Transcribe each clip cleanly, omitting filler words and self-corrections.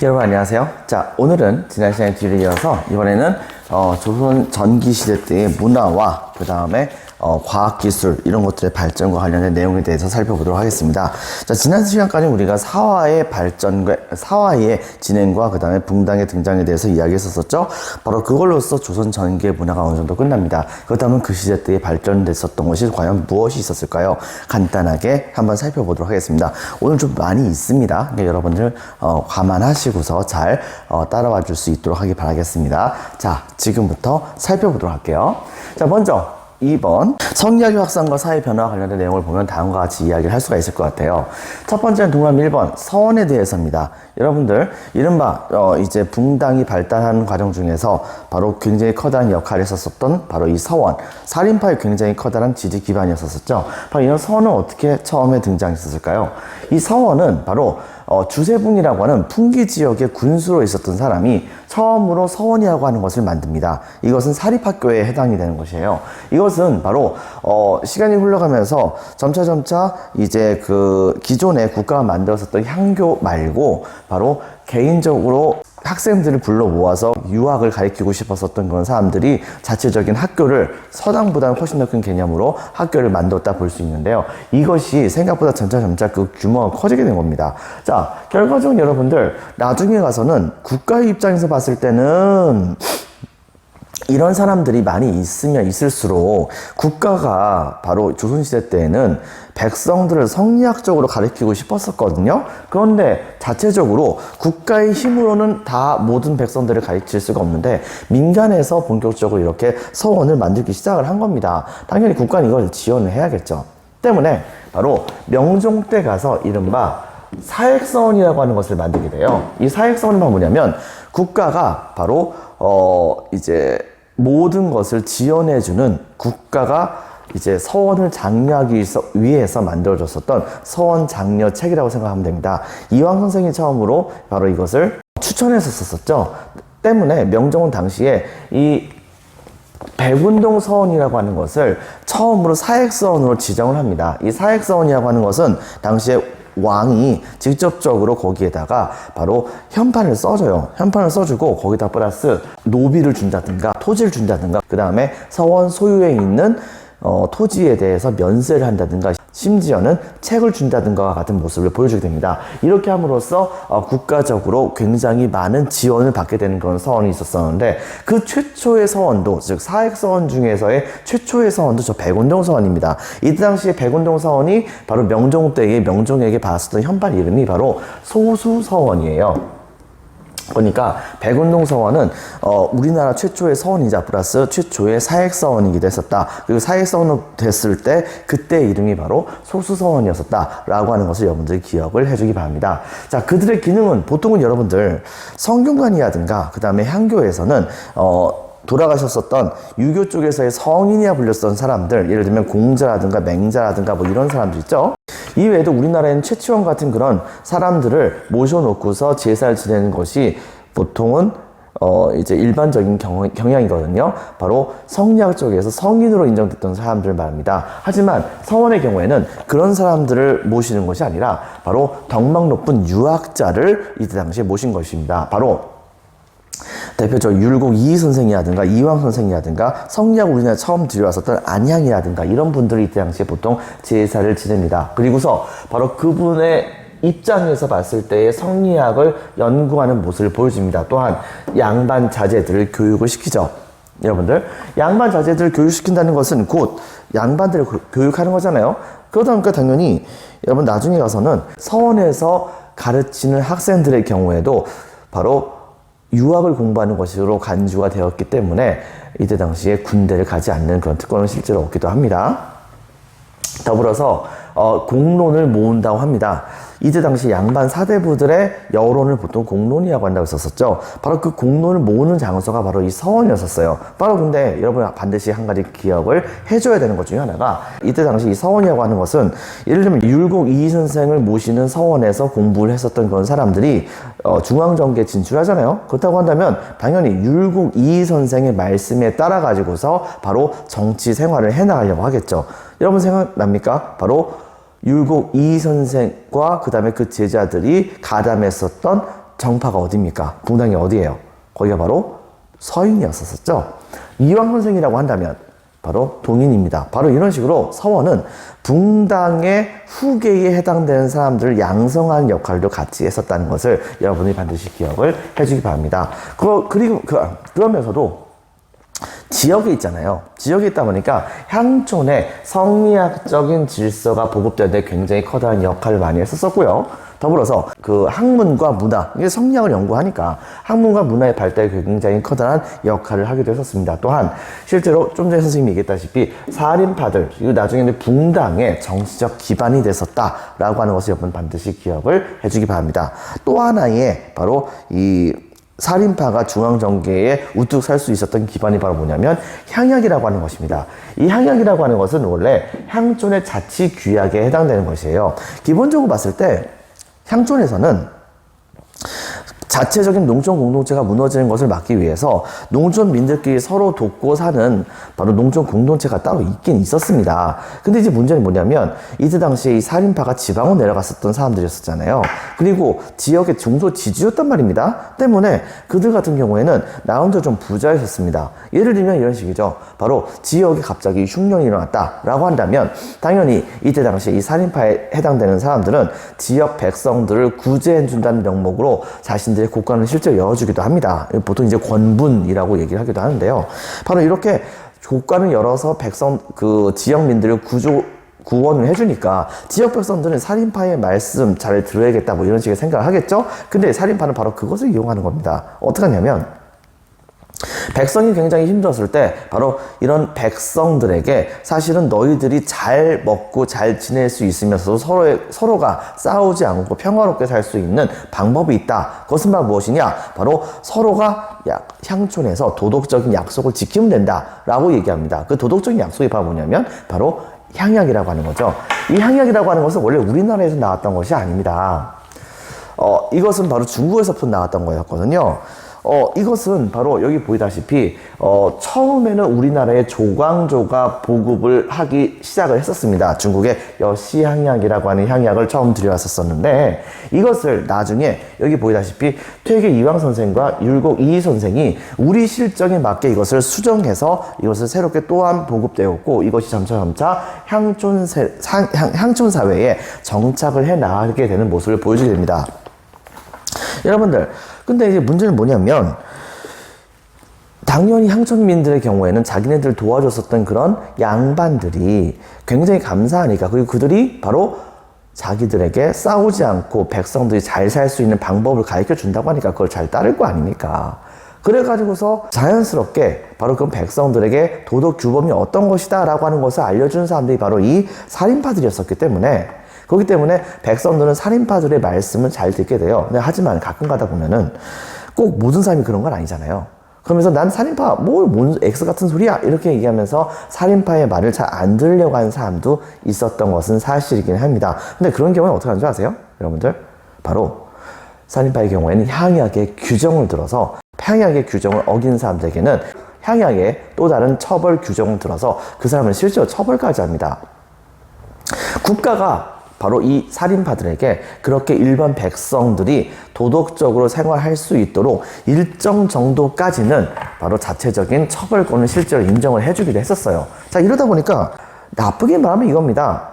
여러분 안녕하세요. 자, 오늘은 지난 시간에 뒤를 이어서 이번에는 조선 전기 시대 때의 문화와 그 다음에 과학기술 이런 것들의 발전과 관련된 내용에 대해서 살펴보도록 하겠습니다. 자, 지난 시간까지 우리가 사화의 발전과 사화의 진행과 그 다음에 붕당의 등장에 대해서 이야기했었죠. 바로 그걸로써 조선 전기의 문화가 어느 정도 끝납니다. 그렇다면 그 시대 때에 발전됐었던 것이 과연 무엇이 있었을까요? 간단하게 한번 살펴보도록 하겠습니다. 오늘 좀 많이 있습니다. 그러니까 여러분들 감안하시고서 잘 따라와 줄 수 있도록 하기 바라겠습니다. 자, 지금부터 살펴보도록 할게요. 자, 먼저 2번 성리학의 확산과 사회 변화와 관련된 내용을 보면 다음과 같이 이야기를 할 수가 있을 것 같아요. 첫 번째는 동그라미 1번 서원에 대해서입니다. 여러분들 이른바 이제 붕당이 발달하는 과정 중에서 바로 굉장히 커다란 역할을 했었던 바로 이 서원, 살인파의 굉장히 커다란 지지 기반이었었죠. 바로 이런 서원은 어떻게 처음에 등장했었을까요? 이 서원은 바로 주세붕이라고 하는 풍기 지역의 군수로 있었던 사람이 처음으로 서원이라고 하는 것을 만듭니다. 이것은 사립학교에 해당이 되는 것이에요. 이것은 바로 시간이 흘러가면서 점차 이제 그 기존에 국가가 만들었었던 향교 말고 바로 개인적으로 학생들을 불러 모아서 유학을 가르치고 싶었었던 그런 사람들이 자체적인 학교를 서당보다는 훨씬 더 큰 개념으로 학교를 만들었다 볼 수 있는데요. 이것이 생각보다 점차 그 규모가 커지게 된 겁니다. 자, 결과적으로 여러분들 나중에 가서는 국가의 입장에서 봤을 때는 이런 사람들이 많이 있으면 있을수록 국가가 바로 조선시대 때에는 백성들을 성리학적으로 가르치고 싶었었거든요. 그런데 자체적으로 국가의 힘으로는 다 모든 백성들을 가르칠 수가 없는데 민간에서 본격적으로 이렇게 서원을 만들기 시작을 한 겁니다. 당연히 국가는 이걸 지원을 해야겠죠. 때문에 바로 명종 때 가서 이른바 사액서원이라고 하는 것을 만들게 돼요. 이 사액서원은 뭐냐면 국가가 바로 이제 모든 것을 지원해주는 국가가 이제 서원을 장려하기 위해서 만들어졌었던 서원 장려책이라고 생각하면 됩니다. 이황 선생이 처음으로 바로 이것을 추천했었었죠. 때문에 명종은 당시에 이 백운동 서원이라고 하는 것을 처음으로 사액서원으로 지정을 합니다. 이 사액서원이라고 하는 것은 당시에 왕이 직접적으로 거기에다가 바로 현판을 써줘요. 현판을 써주고 거기다 플러스 노비를 준다든가 토지를 준다든가 그 다음에 서원 소유에 있는 토지에 대해서 면세를 한다든가 심지어는 책을 준다든가 같은 모습을 보여주게 됩니다. 이렇게 함으로써 국가적으로 굉장히 많은 지원을 받게 되는 그런 서원이 있었었는데 그 최초의 서원도 즉 사액서원 중에서의 최초의 서원도 저 백운동 서원입니다. 이때 당시에 백운동 서원이 바로 명종 때에 명종에게 받았었던 현판 이름이 바로 소수서원이에요. 그러니까 백운동 서원은 우리나라 최초의 서원이자 플러스 최초의 사액서원이기도 했었다. 그리고 사액서원으로 됐을 때 그때 이름이 바로 소수서원이었었다라고 하는 것을 여러분들이 기억을 해주기 바랍니다. 자, 그들의 기능은 보통은 여러분들 성균관이라든가 그 다음에 향교에서는 돌아가셨었던 유교 쪽에서의 성인이라 불렸던 사람들, 예를 들면 공자라든가 맹자라든가 뭐 이런 사람들 있죠. 이외에도 우리나라에는 최치원 같은 그런 사람들을 모셔놓고서 제사를 지내는 것이 보통은 이제 일반적인 경향이거든요. 바로 성리학 쪽에서 성인으로 인정됐던 사람들을 말합니다. 하지만 서원의 경우에는 그런 사람들을 모시는 것이 아니라 바로 덕망 높은 유학자를 이때 당시에 모신 것입니다. 바로 대표적으로 율곡 이희 선생이라든가 이황 선생이라든가 성리학 우리나라에 처음 들여왔었던 안향이라든가 이런 분들이 이때 당시에 보통 제사를 지냅니다. 그리고서 바로 그분의 입장에서 봤을 때의 성리학을 연구하는 모습을 보여줍니다. 또한 양반 자제들을 교육을 시키죠. 여러분들 양반 자제들을 교육시킨다는 것은 곧 양반들을 교육하는 거잖아요. 그러다 보니까 당연히 여러분 나중에 가서는 서원에서 가르치는 학생들의 경우에도 바로 유학을 공부하는 것으로 간주가 되었기 때문에 이때 당시에 군대를 가지 않는 그런 특권을 실제로 얻기도 합니다. 더불어서 공론을 모은다고 합니다. 이때 당시 양반 사대부들의 여론을 보통 공론이라고 한다고 했었죠. 바로 그 공론을 모으는 장소가 바로 이 서원이었었어요. 바로 근데 여러분 반드시 한 가지 기억을 해줘야 되는 것 중에 하나가 이때 당시 이 서원이라고 하는 것은 예를 들면 율곡 이희 선생을 모시는 서원에서 공부를 했었던 그런 사람들이 중앙정계에 진출하잖아요. 그렇다고 한다면 당연히 율곡 이희 선생의 말씀에 따라 가지고서 바로 정치 생활을 해나가려고 하겠죠. 여러분 생각납니까? 바로 율곡 이희 선생과 그 다음에 그 제자들이 가담했었던 정파가 어디입니까? 붕당이 어디예요? 거기가 바로 서인이었었죠. 이황 선생이라고 한다면 바로 동인입니다. 바로 이런 식으로 서원은 붕당의 후계에 해당되는 사람들을 양성하는 역할도 같이 했었다는 것을 여러분이 반드시 기억을 해주기 바랍니다. 그러면서도 지역에 있잖아요. 지역에 있다 보니까 향촌의 성리학적인 질서가 보급되는데 굉장히 커다란 역할을 많이 했었고요. 더불어서 그 학문과 문화, 이게 성리학을 연구하니까 학문과 문화의 발달에 굉장히 커다란 역할을 하기도 했었습니다. 또한 실제로 좀 전에 선생님이 얘기했다시피 사림파들, 이거 나중에는 붕당의 정치적 기반이 됐었다라고 하는 것을 여러분 반드시 기억을 해주기 바랍니다. 또 하나의 바로 이 사림파가 중앙정계에 우뚝 살 수 있었던 기반이 바로 뭐냐면 향약이라고 하는 것입니다. 이 향약이라고 하는 것은 원래 향촌의 자치 규약에 해당되는 것이에요. 기본적으로 봤을 때 향촌에서는 자체적인 농촌 공동체가 무너지는 것을 막기 위해서 농촌민들끼리 서로 돕고 사는 바로 농촌 공동체가 따로 있긴 있었습니다. 근데 이제 문제는 뭐냐면 이때 당시에 이 살인파가 지방으로 내려갔었던 사람들이었잖아요. 그리고 지역의 중소 지주였단 말입니다. 때문에 그들 같은 경우에는 나 혼자 좀 부자였었습니다. 예를 들면 이런 식이죠. 바로 지역에 갑자기 흉년이 일어났다라고 한다면 당연히 이때 당시에 이 살인파에 해당되는 사람들은 지역 백성들을 구제해준다는 명목으로 자신들의 국가는 실제로 열어주기도 합니다. 보통 이제 권분이라고 얘기를 하기도 하는데요. 바로 이렇게 국가를 열어서 그 지역민들을 구원을 해주니까 지역 백성들은 살인파의 말씀 잘 들어야겠다 뭐 이런 식의 생각을 하겠죠. 근데 살인파는 바로 그것을 이용하는 겁니다. 어떻게 하냐면 백성이 굉장히 힘들었을 때 바로 이런 백성들에게 사실은 너희들이 잘 먹고 잘 지낼 수 있으면서도 서로가 싸우지 않고 평화롭게 살 수 있는 방법이 있다. 그것은 바로 무엇이냐? 바로 서로가 향촌에서 도덕적인 약속을 지키면 된다라고 얘기합니다. 그 도덕적인 약속이 바로 뭐냐면 바로 향약이라고 하는 거죠. 이 향약이라고 하는 것은 원래 우리나라에서 나왔던 것이 아닙니다. 이것은 바로 중국에서부터 나왔던 거였거든요. 이것은 바로 여기 보이다시피 처음에는 우리나라의 조광조가 보급을 하기 시작을 했었습니다. 중국의 여시향약이라고 하는 향약을 처음 들여왔었는데 이것을 나중에 여기 보이다시피 퇴계 이황 선생과 율곡 이희 선생이 우리 실정에 맞게 이것을 수정해서 이것을 새롭게 또한 보급되었고 이것이 점차 향촌 사회에 정착을 해 나가게 되는 모습을 보여주게 됩니다. 여러분들, 근데 이제 문제는 뭐냐면 당연히 향촌민들의 경우에는 자기네들 도와줬었던 그런 양반들이 굉장히 감사하니까, 그리고 그들이 바로 자기들에게 싸우지 않고 백성들이 잘 살 수 있는 방법을 가르쳐 준다고 하니까 그걸 잘 따를 거 아닙니까? 그래가지고서 자연스럽게 바로 그 백성들에게 도덕 규범이 어떤 것이다 라고 하는 것을 알려주는 사람들이 바로 이 살인파들이었었기 때문에, 그렇기 때문에 백성들은 살인파들의 말씀을 잘 듣게 돼요. 근데 하지만 가끔 가다 보면은 꼭 모든 사람이 그런 건 아니잖아요. 그러면서 난 살인파, 뭔 X 같은 소리야? 이렇게 얘기하면서 살인파의 말을 잘 안 들으려고 하는 사람도 있었던 것은 사실이긴 합니다. 근데 그런 경우는 어떻게 하는 줄 아세요? 여러분들? 바로 살인파의 경우에는 향약의 규정을 들어서 향약의 규정을 어긴 사람들에게는 향약의 또 다른 처벌 규정을 들어서 그 사람을 실제로 처벌까지 합니다. 국가가 바로 이 살인파들에게 그렇게 일반 백성들이 도덕적으로 생활할 수 있도록 일정 정도까지는 바로 자체적인 처벌권을 실제로 인정을 해주기도 했었어요. 자, 이러다 보니까 나쁘게 말하면 이겁니다.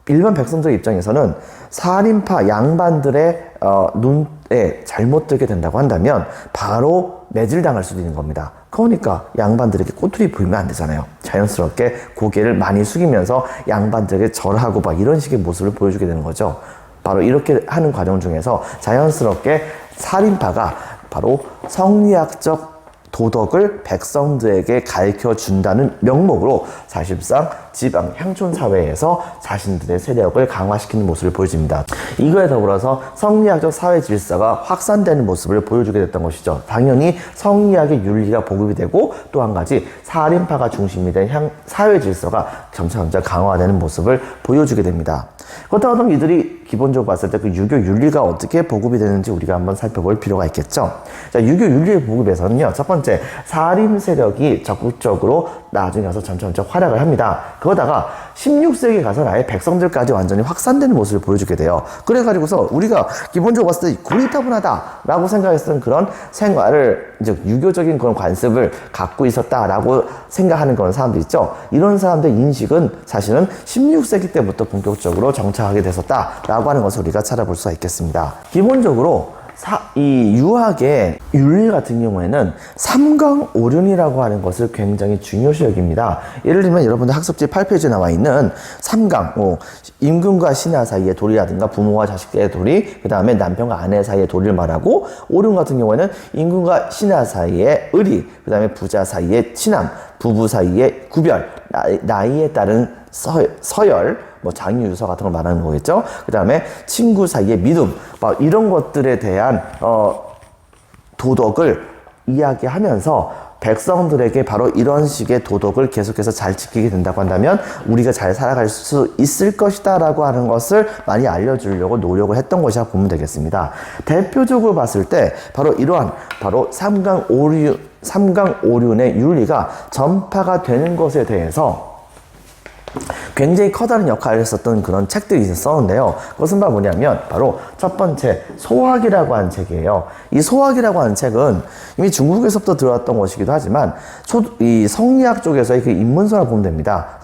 일반 백성들 입장에서는 살인파 양반들의 눈에 잘못 들게 된다고 한다면 바로 매질당할 수도 있는 겁니다. 그러니까 양반들에게 꼬투리 부리면 안 되잖아요. 자연스럽게 고개를 많이 숙이면서 양반들에게 절하고 막 이런 식의 모습을 보여주게 되는 거죠. 바로 이렇게 하는 과정 중에서 자연스럽게 살인파가 바로 성리학적 도덕을 백성들에게 가르쳐 준다는 명목으로 사실상 지방 향촌 사회에서 자신들의 세력을 강화시키는 모습을 보여줍니다. 이거에 더불어서 성리학적 사회 질서가 확산되는 모습을 보여주게 됐던 것이죠. 당연히 성리학의 윤리가 보급이 되고 또 한 가지 살인파가 중심이 된 사회 질서가 점차 강화되는 모습을 보여주게 됩니다. 그렇다고 하면 이들이 기본적으로 봤을 때 그 유교 윤리가 어떻게 보급이 되는지 우리가 한번 살펴볼 필요가 있겠죠. 자, 유교 윤리의 보급에서는요, 첫 번째, 살인 세력이 적극적으로 나중에 와서 점차 활약을 합니다. 그러다가 16세기에 가서 아예 백성들까지 완전히 확산되는 모습을 보여주게 돼요. 그래가지고서 우리가 기본적으로 봤을 때 고리타분하다라고 생각했던 그런 생활을, 즉 유교적인 그런 관습을 갖고 있었다라고 생각하는 그런 사람들 있죠. 이런 사람들 인식은 사실은 16세기 때부터 본격적으로 정착하게 됐었다라고 하는 것을 우리가 찾아볼 수가 있겠습니다. 기본적으로 이 유학의 윤리 같은 경우에는 삼강오륜이라고 하는 것을 굉장히 중요시 여깁니다. 예를 들면 여러분들 학습지 8페이지에 나와 있는 삼강, 임금과 신하 사이의 도리라든가 부모와 자식의 도리, 그 다음에 남편과 아내 사이의 도리를 말하고, 오륜 같은 경우에는 임금과 신하 사이의 의리, 그 다음에 부자 사이의 친함, 부부 사이의 구별, 나이에 따른 서열, 뭐 장유유서 같은 걸 말하는 거겠죠. 그 다음에 친구 사이의 믿음, 이런 것들에 대한 도덕을 이야기하면서 백성들에게 바로 이런 식의 도덕을 계속해서 잘 지키게 된다고 한다면 우리가 잘 살아갈 수 있을 것이다 라고 하는 것을 많이 알려주려고 노력을 했던 것이라고 보면 되겠습니다. 대표적으로 봤을 때 바로 이러한 바로 삼강오륜의 윤리가 전파가 되는 것에 대해서 굉장히 커다란 역할을 했었던 그런 책들이 있었는데요. 그것은 바로 뭐냐면 바로 첫 번째 소학이라고 하는 책이에요. 이 소학이라고 하는 책은 이미 중국에서부터 들어왔던 것이기도 하지만 이 성리학 쪽에서의 그 입문서라고 보면 됩니다.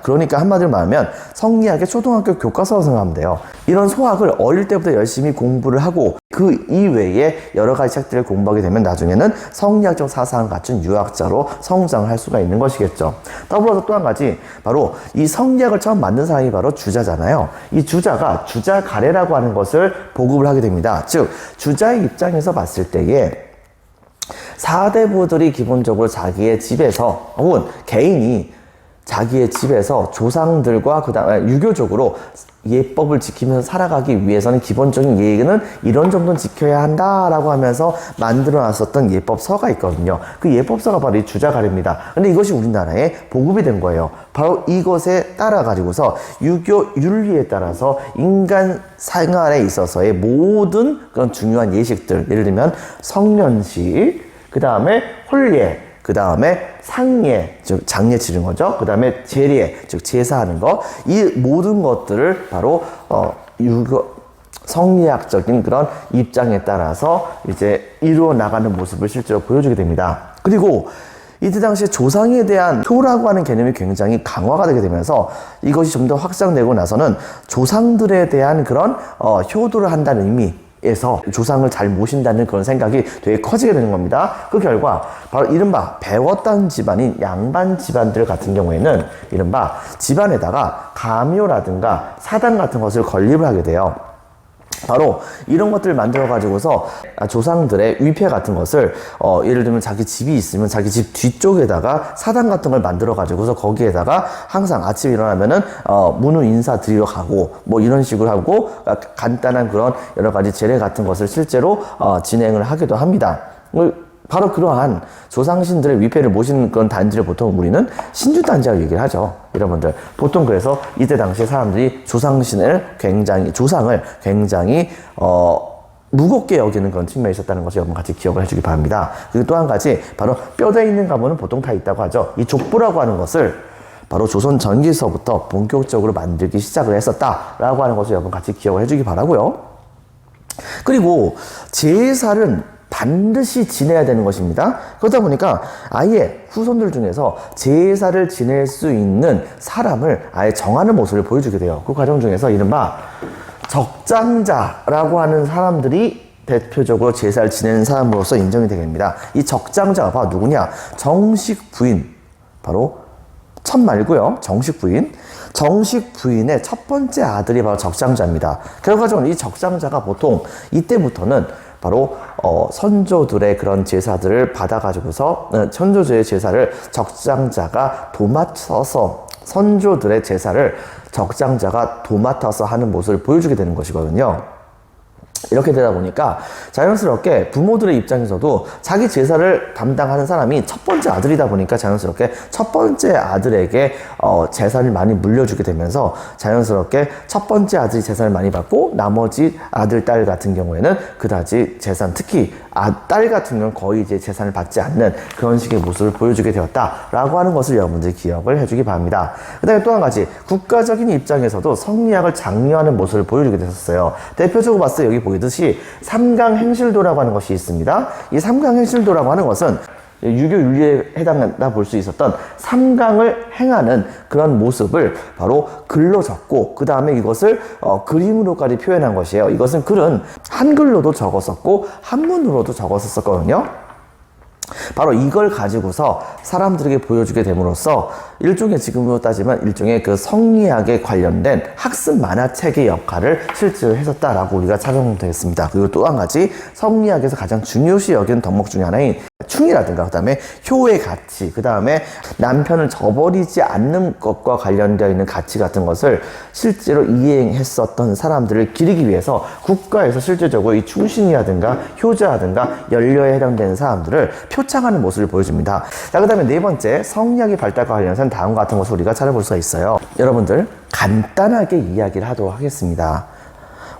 그러니까 한마디로 말하면 성리학의 초등학교 교과서라고 생각하면 돼요. 이런 소학을 어릴 때부터 열심히 공부를 하고 그 이외에 여러 가지 책들을 공부하게 되면 나중에는 성리학적 사상을 갖춘 유학자로 성장할 수가 있는 것이겠죠. 더불어서 또 한 가지, 바로 이 성리학을 처음 만든 사람이 바로 주자잖아요. 이 주자가 주자가래라고 하는 것을 보급을 하게 됩니다. 즉 주자의 입장에서 봤을 때에 사대부들이 기본적으로 자기의 집에서 혹은 개인이 자기의 집에서 조상들과 그 다음에 유교적으로 예법을 지키면서 살아가기 위해서는 기본적인 예의는 이런 정도는 지켜야 한다라고 하면서 만들어 놨었던 예법서가 있거든요. 그 예법서가 바로 이 주자가래입니다. 근데 이것이 우리나라에 보급이 된 거예요. 바로 이것에 따라 가지고서 유교 윤리에 따라서 인간 생활에 있어서의 모든 그런 중요한 예식들, 예를 들면 성년식, 그 다음에 혼례, 그 다음에 상례, 즉 장례 치르는 거죠. 그 다음에 제례, 즉 제사하는 거. 이 모든 것들을 바로 유교 성리학적인 그런 입장에 따라서 이제 이루어 나가는 모습을 실제로 보여주게 됩니다. 그리고 이때 당시에 조상에 대한 효라고 하는 개념이 굉장히 강화가 되게 되면서 이것이 좀 더 확장되고 나서는 조상들에 대한 그런 효도를 한다는 의미, 에서 조상을 잘 모신다는 그런 생각이 되게 커지게 되는 겁니다. 그 결과 바로 이른바 배웠던 집안인 양반 집안들 같은 경우에는 이른바 집안에다가 가묘라든가 사당 같은 것을 건립을 하게 돼요. 바로 이런 것들을 만들어 가지고서 조상들의 위패 같은 것을 예를 들면 자기 집이 있으면 자기 집 뒤쪽에다가 사당 같은 걸 만들어 가지고서 거기에다가 항상 아침에 일어나면은 문우 인사 드리러 가고 뭐 이런 식으로 하고 간단한 그런 여러 가지 제례 같은 것을 실제로 진행을 하기도 합니다. 바로 그러한 조상신들의 위패를 모시는 그런 단지를 보통 우리는 신주단지라고 얘기를 하죠. 여러분들 보통 그래서 이때 당시에 사람들이 조상을 굉장히 무겁게 여기는 그런 측면이 있었다는 것을 여러분 같이 기억을 해주기 바랍니다. 그리고 또 한 가지, 바로 뼈대 있는 가문은 보통 다 있다고 하죠. 이 족보라고 하는 것을 바로 조선 전기서부터 본격적으로 만들기 시작을 했었다라고 하는 것을 여러분 같이 기억을 해주기 바라고요. 그리고 제사는 반드시 지내야 되는 것입니다. 그러다 보니까 아예 후손들 중에서 제사를 지낼 수 있는 사람을 아예 정하는 모습을 보여주게 돼요. 그 과정 중에서 이른바 적장자라고 하는 사람들이 대표적으로 제사를 지내는 사람으로서 인정이 되게 됩니다. 이 적장자가 바로 누구냐? 정식 부인, 바로 천 말고요. 정식 부인. 정식 부인의 첫 번째 아들이 바로 적장자입니다. 결과적으로 이 적장자가 보통 이때부터는 바로 선조들의 그런 제사들을 받아가지고서 선조들의 제사를 적장자가 도맡아서 선조들의 제사를 적장자가 도맡아서 하는 모습을 보여주게 되는 것이거든요. 이렇게 되다 보니까 자연스럽게 부모들의 입장에서도 자기 제사를 담당하는 사람이 첫 번째 아들이다 보니까 자연스럽게 첫 번째 아들에게 재산을 많이 물려주게 되면서 자연스럽게 첫 번째 아들이 재산을 많이 받고 나머지 아들, 딸 같은 경우에는 그다지 재산, 특히 딸 같은 경우는 거의 이제 재산을 받지 않는 그런 식의 모습을 보여주게 되었다라고 하는 것을 여러분들이 기억을 해주기 바랍니다. 그 다음에 또 한 가지, 국가적인 입장에서도 성리학을 장려하는 모습을 보여주게 됐었어요. 대표적으로 봤을 때 여기 보이듯이 삼강행실도라고 하는 것이 있습니다. 이 삼강행실도라고 하는 것은 유교 윤리에 해당한다 볼 수 있었던 삼강을 행하는 그런 모습을 바로 글로 적고 그 다음에 이것을 그림으로까지 표현한 것이에요. 이것은 글은 한글로도 적었었고 한문으로도 적었었거든요. 바로 이걸 가지고서 사람들에게 보여주게 됨으로써 일종의, 지금으로 따지면 일종의 그 성리학에 관련된 학습 만화책의 역할을 실제로 했었다라고 우리가 착용되겠습니다. 그리고 또 한 가지, 성리학에서 가장 중요시 여기는 덕목 중에 하나인 충이라든가, 그 다음에 효의 가치, 그 다음에 남편을 저버리지 않는 것과 관련되어 있는 가치 같은 것을 실제로 이행했었던 사람들을 기리기 위해서 국가에서 실질적으로 이 충신이라든가 효자라든가 연료에 해당되는 사람들을 표창하는 모습을 보여줍니다. 자, 그 다음에 네 번째, 성리학의 발달과 관련해서는 다음과 같은 것을 우리가 찾아볼 수가 있어요. 여러분들, 간단하게 이야기를 하도록 하겠습니다.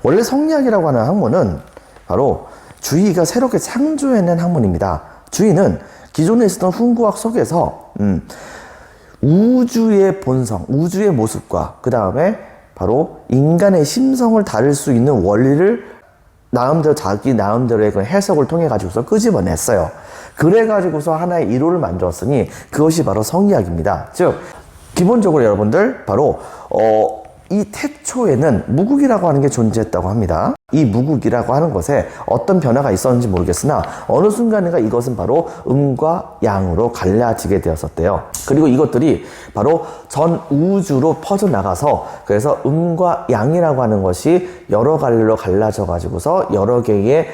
원래 성리학이라고 하는 학문은 바로 주의가 새롭게 창조해낸 학문입니다. 주의는 기존에 있었던 훈구학 속에서 우주의 본성, 우주의 모습과 그 다음에 바로 인간의 심성을 다룰 수 있는 원리를 나름대로, 자기 나름대로의 그 해석을 통해 가지고서 끄집어냈어요. 그래 가지고서 하나의 이론을 만들었으니 그것이 바로 성리학입니다. 즉 기본적으로 여러분들 바로 이 태초에는 무국이라고 하는 게 존재했다고 합니다. 이 무국이라고 하는 것에 어떤 변화가 있었는지 모르겠으나 어느 순간인가 이것은 바로 음과 양으로 갈라지게 되었었대요. 그리고 이것들이 바로 전 우주로 퍼져나가서 그래서 음과 양이라고 하는 것이 여러 갈래로 갈라져 가지고서 여러 개의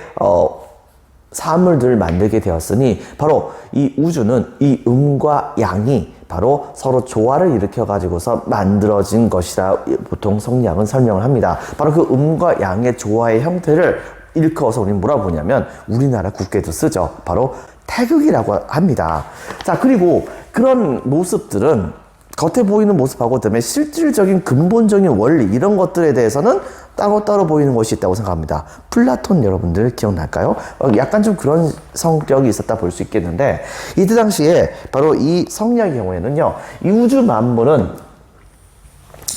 사물들을 만들게 되었으니 바로 이 우주는 이 음과 양이 바로 서로 조화를 일으켜 가지고서 만들어진 것이라 보통 성리학은 설명을 합니다. 바로 그 음과 양의 조화의 형태를 일컬어서 우리는 뭐라고 보냐면 우리나라 국계도 쓰죠. 바로 태극이라고 합니다. 자, 그리고 그런 모습들은 겉에 보이는 모습하고 그다음에 실질적인 근본적인 원리 이런 것들에 대해서는 따로따로 보이는 것이 있다고 생각합니다. 플라톤 여러분들 기억날까요? 약간 좀 그런 성격이 있었다 볼 수 있겠는데 이때 당시에 바로 이 성리학의 경우에는요, 이 우주 만물은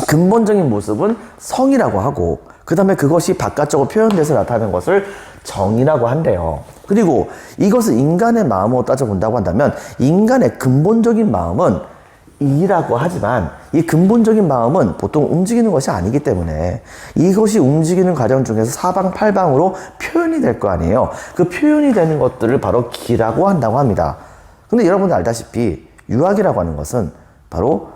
근본적인 모습은 성이라고 하고 그 다음에 그것이 바깥쪽으로 표현돼서 나타나는 것을 정이라고 한대요. 그리고 이것을 인간의 마음으로 따져본다고 한다면 인간의 근본적인 마음은 이라고 하지만 이 근본적인 마음은 보통 움직이는 것이 아니기 때문에 이것이 움직이는 과정 중에서 사방팔방으로 표현이 될 거 아니에요. 그 표현이 되는 것들을 바로 기라고 한다고 합니다. 근데 여러분들 알다시피 유학이라고 하는 것은 바로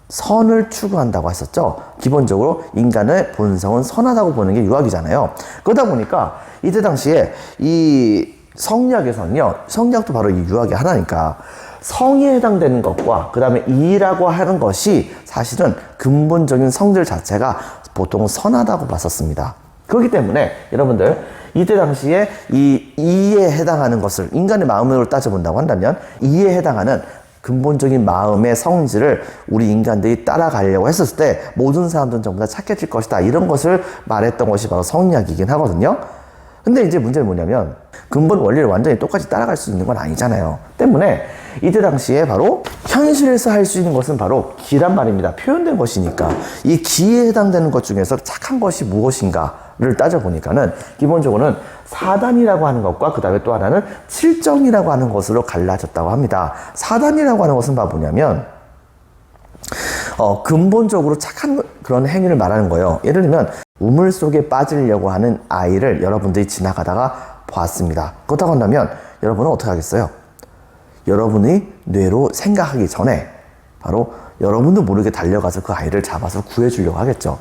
선을 추구한다고 했었죠. 기본적으로 인간의 본성은 선하다고 보는 게 유학이잖아요. 그러다 보니까 이때 당시에 이 성리학에서는요, 성리학도 바로 이 유학의 하나니까 성에 해당되는 것과 그 다음에 이라고 하는 것이 사실은 근본적인 성질 자체가 보통 선하다고 봤었습니다. 그렇기 때문에 여러분들 이때 당시에 이 이에 해당하는 것을 인간의 마음으로 따져본다고 한다면 이에 해당하는 근본적인 마음의 성질을 우리 인간들이 따라가려고 했었을 때 모든 사람들은 전부 다 착해질 것이다, 이런 것을 말했던 것이 바로 성리학이긴 하거든요. 근데 이제 문제는 뭐냐면 근본 원리를 완전히 똑같이 따라갈 수 있는 건 아니잖아요. 때문에 이때 당시에 바로 현실에서 할 수 있는 것은 바로 기란 말입니다. 표현된 것이니까 이 기에 해당되는 것 중에서 착한 것이 무엇인가를 따져보니까는 기본적으로는 사단이라고 하는 것과 그 다음에 또 하나는 칠정이라고 하는 것으로 갈라졌다고 합니다. 사단이라고 하는 것은 뭐냐면 근본적으로 착한 그런 행위를 말하는 거예요. 예를 들면 우물 속에 빠지려고 하는 아이를 여러분들이 지나가다가 보았습니다. 그렇다고 한다면 여러분은 어떻게 하겠어요? 여러분이 뇌로 생각하기 전에 바로 여러분도 모르게 달려가서 그 아이를 잡아서 구해주려고 하겠죠.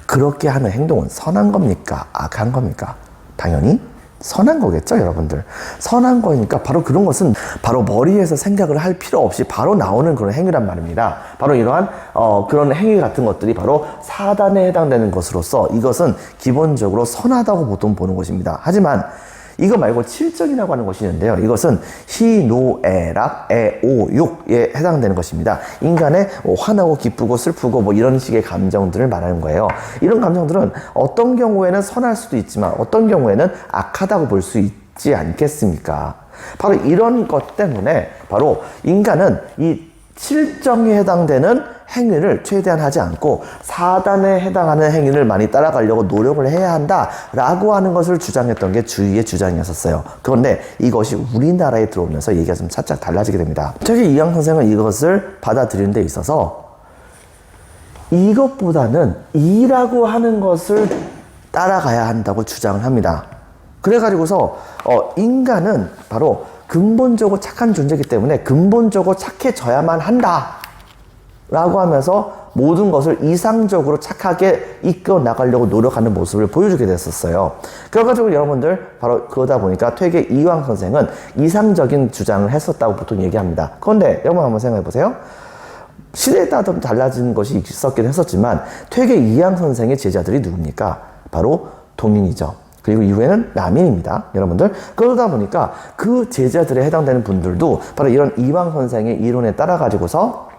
그렇게 하는 행동은 선한 겁니까? 악한 겁니까? 당연히 선한 거겠죠, 여러분들. 선한 거니까 바로 그런 것은 바로 머리에서 생각을 할 필요 없이 바로 나오는 그런 행위란 말입니다. 바로 이러한 그런 행위 같은 것들이 바로 사단에 해당되는 것으로서 이것은 기본적으로 선하다고 보통 보는 것입니다. 하지만 이거 말고 7정이라고 하는 것이 있는데요. 이것은 희노애락, 애오욕에 해당되는 것입니다. 인간의 화나고 기쁘고 슬프고 뭐 이런 식의 감정들을 말하는 거예요. 이런 감정들은 어떤 경우에는 선할 수도 있지만 어떤 경우에는 악하다고 볼 수 있지 않겠습니까? 바로 이런 것 때문에 바로 인간은 이 7정에 해당되는 행위를 최대한 하지 않고 사단에 해당하는 행위를 많이 따라가려고 노력을 해야 한다라고 하는 것을 주장했던 게 주의의 주장이었어요. 그런데 이것이 우리나라에 들어오면서 얘기가 좀 살짝 달라지게 됩니다. 퇴계 이황 선생은 이것을 받아들이는 데 있어서 이것보다는 이라고 하는 것을 따라가야 한다고 주장을 합니다. 그래가지고서 인간은 바로 근본적으로 착한 존재이기 때문에 근본적으로 착해져야만 한다 라고 하면서 모든 것을 이상적으로 착하게 이끌어 나가려고 노력하는 모습을 보여주게 됐었어요. 그래가지고 여러분들 바로 그러다 보니까 퇴계 이황 선생은 이상적인 주장을 했었다고 보통 얘기합니다. 그런데 여러분 한번 생각해 보세요. 시대에 따라 좀 달라진 것이 있었긴 했었지만 퇴계 이황 선생의 제자들이 누굽니까? 바로 동인이죠. 그리고 이후에는 남인입니다. 여러분들. 그러다 보니까 그 제자들에 해당되는 분들도 바로 이런 이황 선생의 이론에 따라 가지고서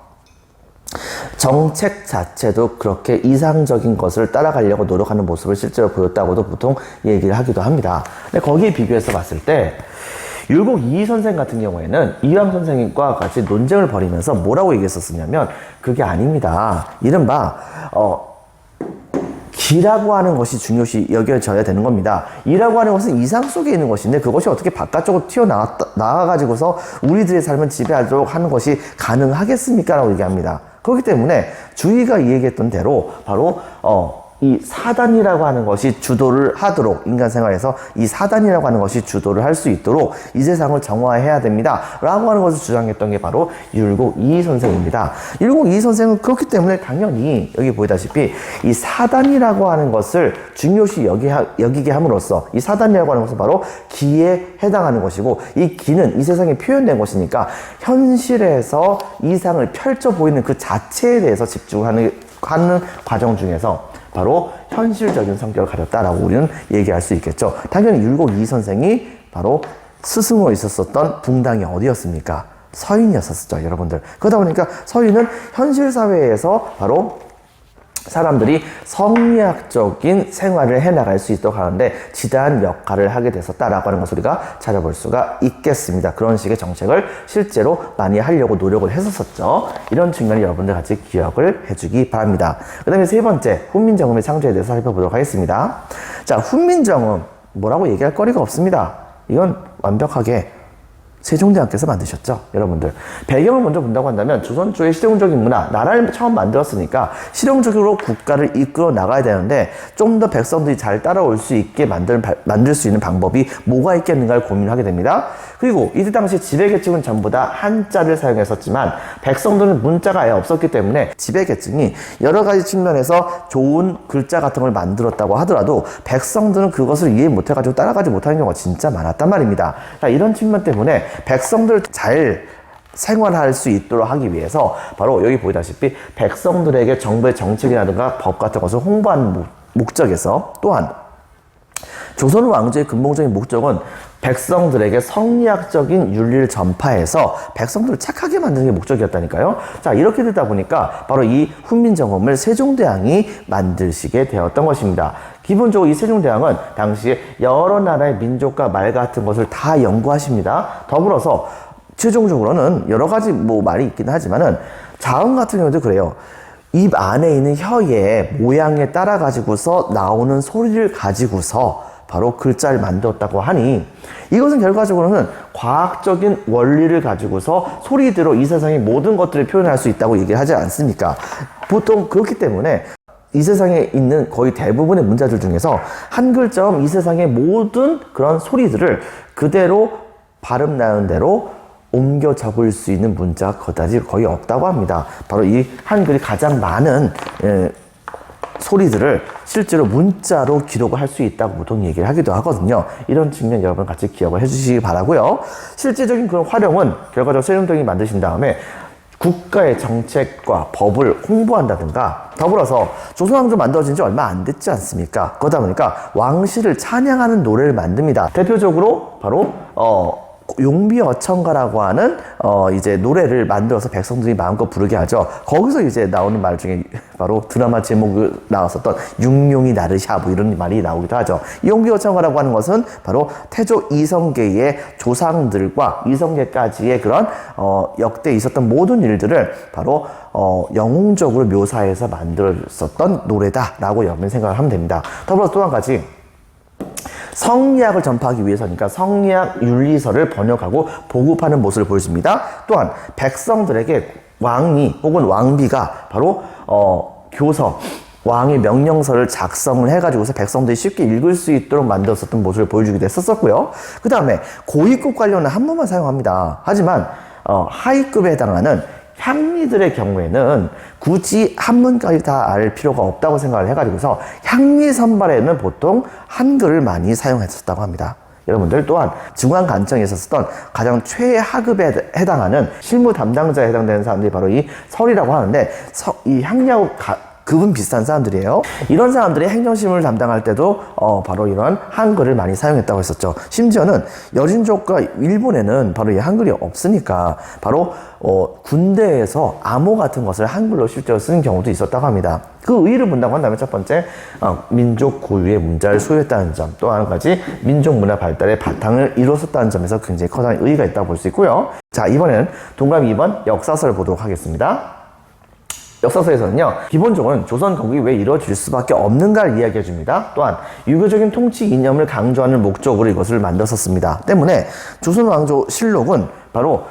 정책 자체도 그렇게 이상적인 것을 따라가려고 노력하는 모습을 실제로 보였다고도 보통 얘기를 하기도 합니다. 근데 거기에 비교해서 봤을 때 율곡 이희 선생 같은 경우에는 이황 선생과 같이 논쟁을 벌이면서 뭐라고 얘기했었냐면 그게 아닙니다. 이른바 기라고 하는 것이 중요시 여겨져야 되는 겁니다. 이라고 하는 것은 이상 속에 있는 것인데 그것이 어떻게 바깥쪽으로 튀어나와가지고서 우리들의 삶을 지배하도록 하는 것이 가능하겠습니까? 라고 얘기합니다. 그렇기 때문에 주의가 얘기했던 대로 바로 이 사단이라고 하는 것이 주도를 하도록 인간 생활에서 이 사단이라고 하는 것이 주도를 할 수 있도록 이 세상을 정화해야 됩니다 라고 하는 것을 주장했던 게 바로 율곡 이희 선생입니다. 율곡 이희 선생은 그렇기 때문에 당연히 여기 보이다시피 이 사단이라고 하는 것을 중요시 여기게 함으로써 이 사단이라고 하는 것은 바로 기에 해당하는 것이고 이 기는 이 세상에 표현된 것이니까 현실에서 이상을 펼쳐 보이는 그 자체에 대해서 집중하는 과정 중에서 바로 현실적인 성격을 가졌다라고 우리는 얘기할 수 있겠죠. 당연히 율곡 이희 선생이 바로 스승으로 있었던 붕당이 어디였습니까? 서인이었었죠, 여러분들. 그러다 보니까 서인은 현실 사회에서 바로 사람들이 성리학적인 생활을 해나갈 수 있도록 하는데 지대한 역할을 하게 됐었다라고 하는 것을 우리가 찾아볼 수가 있겠습니다. 그런 식의 정책을 실제로 많이 하려고 노력을 했었죠. 이런 측면을 여러분들 같이 기억을 해주기 바랍니다. 그 다음에 세 번째, 훈민정음의 창조에 대해서 살펴보도록 하겠습니다. 자, 훈민정음 뭐라고 얘기할 거리가 없습니다. 이건 완벽하게 세종대왕께서 만드셨죠, 여러분들. 배경을 먼저 본다고 한다면 조선 초의 실용적인 문화, 나라를 처음 만들었으니까 실용적으로 국가를 이끌어 나가야 되는데 좀 더 백성들이 잘 따라올 수 있게 만들 수 있는 방법이 뭐가 있겠는가를 고민하게 됩니다. 그리고 이때 당시 지배계층은 전부 다 한자를 사용했었지만 백성들은 문자가 아예 없었기 때문에 지배계층이 여러 가지 측면에서 좋은 글자 같은 걸 만들었다고 하더라도 백성들은 그것을 이해 못해가지고 따라가지 못하는 경우가 진짜 많았단 말입니다. 자, 이런 측면 때문에 백성들 잘 생활할 수 있도록 하기 위해서 바로 여기 보이다시피 백성들에게 정부의 정책이라든가 법 같은 것을 홍보하는 목적에서 또한 조선 왕조의 근본적인 목적은 백성들에게 성리학적인 윤리를 전파해서 백성들을 착하게 만드는 게 목적이었다니까요. 자, 이렇게 되다 보니까 바로 이 훈민정음을 세종대왕이 만드시게 되었던 것입니다. 기본적으로 이 세종대왕은 당시에 여러 나라의 민족과 말 같은 것을 다 연구하십니다. 더불어서 최종적으로는 여러 가지 말이 있긴 하지만은 자음 같은 경우도 그래요. 입 안에 있는 혀의 모양에 따라 가지고서 나오는 소리를 가지고서 바로 글자를 만들었다고 하니 이것은 결과적으로는 과학적인 원리를 가지고서 소리대로 이 세상의 모든 것들을 표현할 수 있다고 얘기를 하지 않습니까? 보통 그렇기 때문에 이 세상에 있는 거의 대부분의 문자들 중에서 한 글자음 이 세상의 모든 그런 소리들을 그대로 발음 나는 대로 옮겨 적을 수 있는 문자가 그다지 거의 없다고 합니다. 바로 이 한글이 가장 많은 소리들을 실제로 문자로 기록을 할 수 있다고 보통 얘기를 하기도 하거든요. 이런 측면 여러분 같이 기억을 해주시기 바라고요. 실제적인 그런 활용은 결과적으로 세종대왕이 만드신 다음에 국가의 정책과 법을 홍보한다든가, 더불어서 조선왕조 만들어진 지 얼마 안 됐지 않습니까? 그러다 보니까 왕실을 찬양하는 노래를 만듭니다. 대표적으로 바로 용비어천가라고 하는 이제 노래를 만들어서 백성들이 마음껏 부르게 하죠. 거기서 이제 나오는 말 중에 바로 드라마 제목이 나왔었던 육룡이 나르샤 뭐 이런 말이 나오기도 하죠. 용비어천가라고 하는 것은 바로 태조 이성계의 조상들과 이성계까지의 그런 역대 있었던 모든 일들을 바로 영웅적으로 묘사해서 만들었었던 노래다라고 여러분 생각을 하면 됩니다. 더불어서 또 한 가지, 성리학을 전파하기 위해서니까 성리학 윤리서를 번역하고 보급하는 모습을 보여줍니다. 또한 백성들에게 왕이 혹은 왕비가 바로 교서, 왕의 명령서를 작성을 해가지고서 백성들이 쉽게 읽을 수 있도록 만들었었던 모습을 보여주기도 했었고요. 그 다음에 고위급 관료는 한문만 사용합니다. 하지만 하위급에 해당하는 향리들의 경우에는 굳이 한문까지 다 알 필요가 없다고 생각을 해가지고서 향리 선발에는 보통 한글을 많이 사용했었다고 합니다. 여러분들 또한 중앙관청에 있었던 가장 최하급에 해당하는 실무 담당자에 해당되는 사람들이 바로 이 설이라고 하는데, 이 향리하고 급은 비슷한 사람들이에요. 이런 사람들이 행정실무를 담당할 때도 바로 이런 한글을 많이 사용했다고 했었죠. 심지어는 여진족과 일본에는 바로 이 한글이 없으니까 바로 군대에서 암호 같은 것을 한글로 실제로 쓰는 경우도 있었다고 합니다. 그 의의를 본다고 한다면 첫 번째, 민족 고유의 문자를 소유했다는 점, 또 한 가지 민족 문화 발달의 바탕을 이뤘었다는 점에서 굉장히 커다란 의의가 있다고 볼 수 있고요. 자, 이번에는 동그라미 2번 역사서를 보도록 하겠습니다. 역사서에서는요, 기본적으로는 조선 건국이 왜 이루어질 수밖에 없는가를 이야기해 줍니다. 또한 유교적인 통치 이념을 강조하는 목적으로 이것을 만들었습니다. 때문에 조선왕조 실록은 바로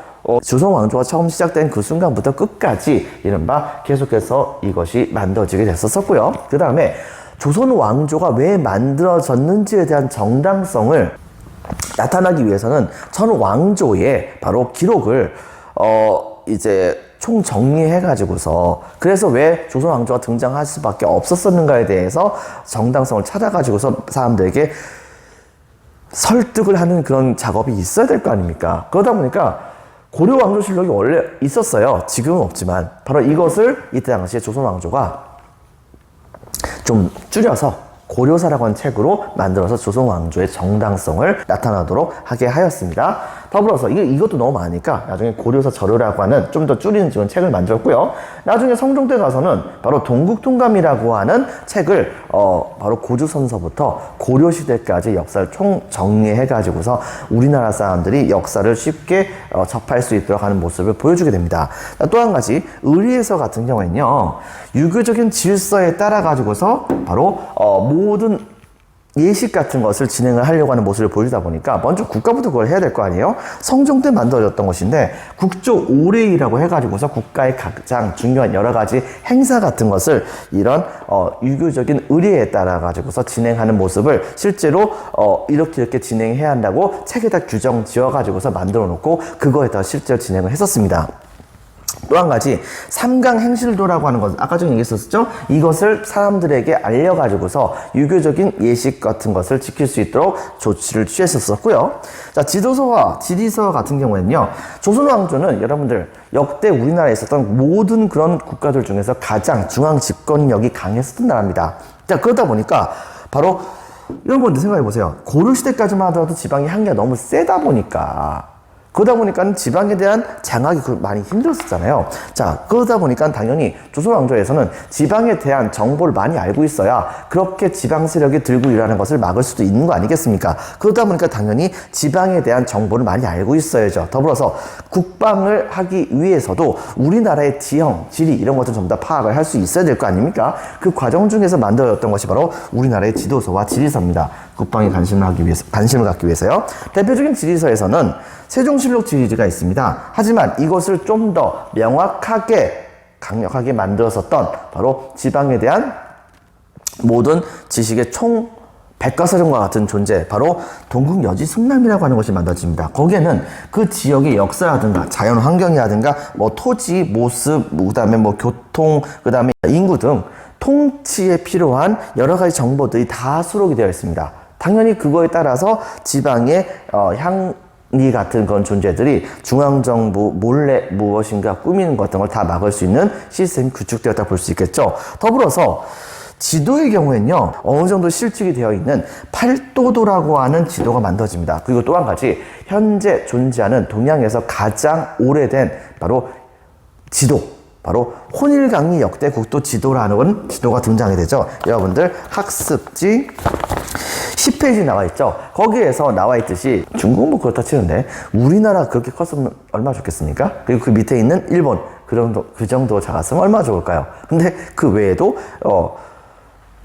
조선왕조가 처음 시작된 그 순간부터 끝까지 이른바 계속해서 이것이 만들어지게 됐었고요. 그 다음에 조선왕조가 왜 만들어졌는지에 대한 정당성을 나타나기 위해서는 전 왕조의 바로 기록을 이제 총 정리해가지고서, 그래서 왜 조선 왕조가 등장할 수밖에 없었는가에 대해서 정당성을 찾아가지고서 사람들에게 설득을 하는 그런 작업이 있어야 될 거 아닙니까? 그러다 보니까 고려 왕조실록이 원래 있었어요. 지금은 없지만 바로 이것을 이때 당시에 조선 왕조가 좀 줄여서 고려사라고 하는 책으로 만들어서 조선 왕조의 정당성을 나타나도록 하게 하였습니다. 더불어서 이것도 너무 많으니까 나중에 고려사 저료라고 하는 좀 더 줄이는 지금 책을 만들었고요. 나중에 성종 때 가서는 바로 동국통감이라고 하는 책을 바로 고주선서부터 고려시대까지 역사를 총 정리해가지고서 우리나라 사람들이 역사를 쉽게 접할 수 있도록 하는 모습을 보여주게 됩니다. 또 한 가지, 의리에서 같은 경우에는요, 유교적인 질서에 따라 가지고서 바로 모든 예식 같은 것을 진행을 하려고 하는 모습을 보여주다 보니까 먼저 국가부터 그걸 해야 될 거 아니에요? 성종 때 만들어졌던 것인데 국조 오례이라고 해가지고서 국가의 가장 중요한 여러 가지 행사 같은 것을 이런 유교적인 의례에 따라 가지고서 진행하는 모습을 실제로 이렇게 진행해야 한다고 책에다 규정 지어가지고서 만들어 놓고 그거에 따라 실제로 진행을 했었습니다. 또 한 가지, 삼강행실도라고 하는 것, 아까 전에 얘기했었죠? 이것을 사람들에게 알려가지고서 유교적인 예식 같은 것을 지킬 수 있도록 조치를 취했었고요. 자, 지도서와 지리서 같은 경우에는요, 조선왕조는 여러분들 역대 우리나라에 있었던 모든 그런 국가들 중에서 가장 중앙 집권력이 강했었던 나라입니다. 자, 그러다 보니까 바로 여러분들 생각해 보세요. 고려시대까지만 하더라도 지방의 향기가 너무 세다 보니까, 그러다 보니까 지방에 대한 장악이 많이 힘들었었잖아요. 자, 그러다 보니까 당연히 조선왕조에서는 지방에 대한 정보를 많이 알고 있어야 그렇게 지방 세력이 들고 일하는 것을 막을 수도 있는 거 아니겠습니까? 그러다 보니까 당연히 지방에 대한 정보를 많이 알고 있어야죠. 더불어서 국방을 하기 위해서도 우리나라의 지형, 지리 이런 것들 전부 다 파악을 할 수 있어야 될 거 아닙니까? 그 과정 중에서 만들어졌던 것이 바로 우리나라의 지도서와 지리서입니다. 국방에 관심을 갖기 위해서요. 대표적인 지리서에서는 세종실록 지리가 있습니다. 하지만 이것을 좀 더 명확하게 강력하게 만들었었던 바로 지방에 대한 모든 지식의 총 백과사전과 같은 존재, 바로 동국여지승남이라고 하는 것이 만들어집니다. 거기에는 그 지역의 역사라든가 자연 환경이라든가 뭐 토지, 모습, 그다음에 뭐 교통, 그다음에 인구 등 통치에 필요한 여러 가지 정보들이 다 수록이 되어 있습니다. 당연히 그거에 따라서 지방의 향리 같은 그런 존재들이 중앙정부 몰래 무엇인가 꾸미는 것 같은 걸 다 막을 수 있는 시스템이 구축되었다 볼 수 있겠죠. 더불어서 지도의 경우에는요, 어느 정도 실측이 되어 있는 팔도도라고 하는 지도가 만들어집니다. 그리고 또 한 가지, 현재 존재하는 동양에서 가장 오래된 바로 지도, 바로 혼일강리 역대 국도 지도라는 지도가 등장하게 되죠. 여러분들 학습지 10페이지 나와 있죠. 거기에서 나와 있듯이 중국 뭐 그렇다 치는데 우리나라 그렇게 컸으면 얼마나 좋겠습니까? 그리고 그 밑에 있는 일본 그 정도 작았으면 얼마나 좋을까요? 근데 그 외에도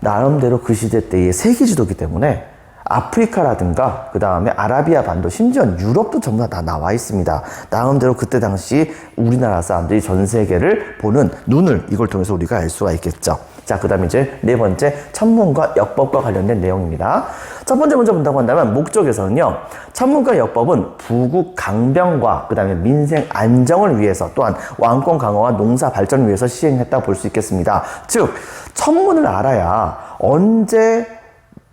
나름대로 그 시대 때의 세계 지도이기 때문에 아프리카라든가 그 다음에 아라비아 반도, 심지어 유럽도 전부 다 나와 있습니다. 나름대로 그때 당시 우리나라 사람들이 전 세계를 보는 눈을 이걸 통해서 우리가 알 수가 있겠죠. 자, 그 다음에 이제 네 번째, 천문과 역법과 관련된 내용입니다. 첫 번째 먼저 본다고 한다면 목적에서는요, 천문과 역법은 부국 강병과 그 다음에 민생 안정을 위해서, 또한 왕권 강화와 농사 발전을 위해서 시행했다고 볼 수 있겠습니다. 즉, 천문을 알아야 언제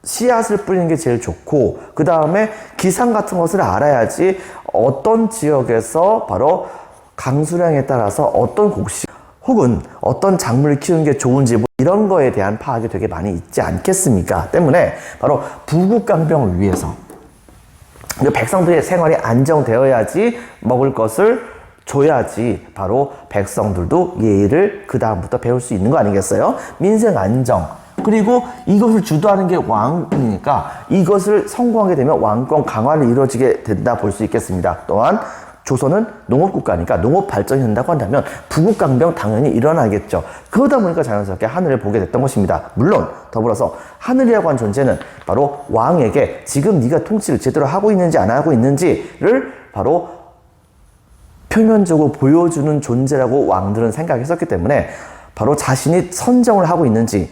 씨앗을 뿌리는 게 제일 좋고, 그 다음에 기상 같은 것을 알아야지 어떤 지역에서 바로 강수량에 따라서 어떤 곡식 혹은 어떤 작물을 키우는 게 좋은지 뭐 이런 거에 대한 파악이 되게 많이 있지 않겠습니까? 때문에 바로 부국강병을 위해서 백성들의 생활이 안정되어야지 먹을 것을 줘야지 바로 백성들도 예의를 그 다음부터 배울 수 있는 거 아니겠어요? 민생 안정, 그리고 이것을 주도하는 게 왕이니까 이것을 성공하게 되면 왕권 강화를 이루어지게 된다 볼 수 있겠습니다. 또한 조선은 농업국가니까 농업 발전이 된다고 한다면 부국강병 당연히 일어나겠죠. 그러다 보니까 자연스럽게 하늘을 보게 됐던 것입니다. 물론 더불어서 하늘이라고 하는 존재는 바로 왕에게 지금 네가 통치를 제대로 하고 있는지 안 하고 있는지를 바로 표면적으로 보여주는 존재라고 왕들은 생각했었기 때문에 바로 자신이 선정을 하고 있는지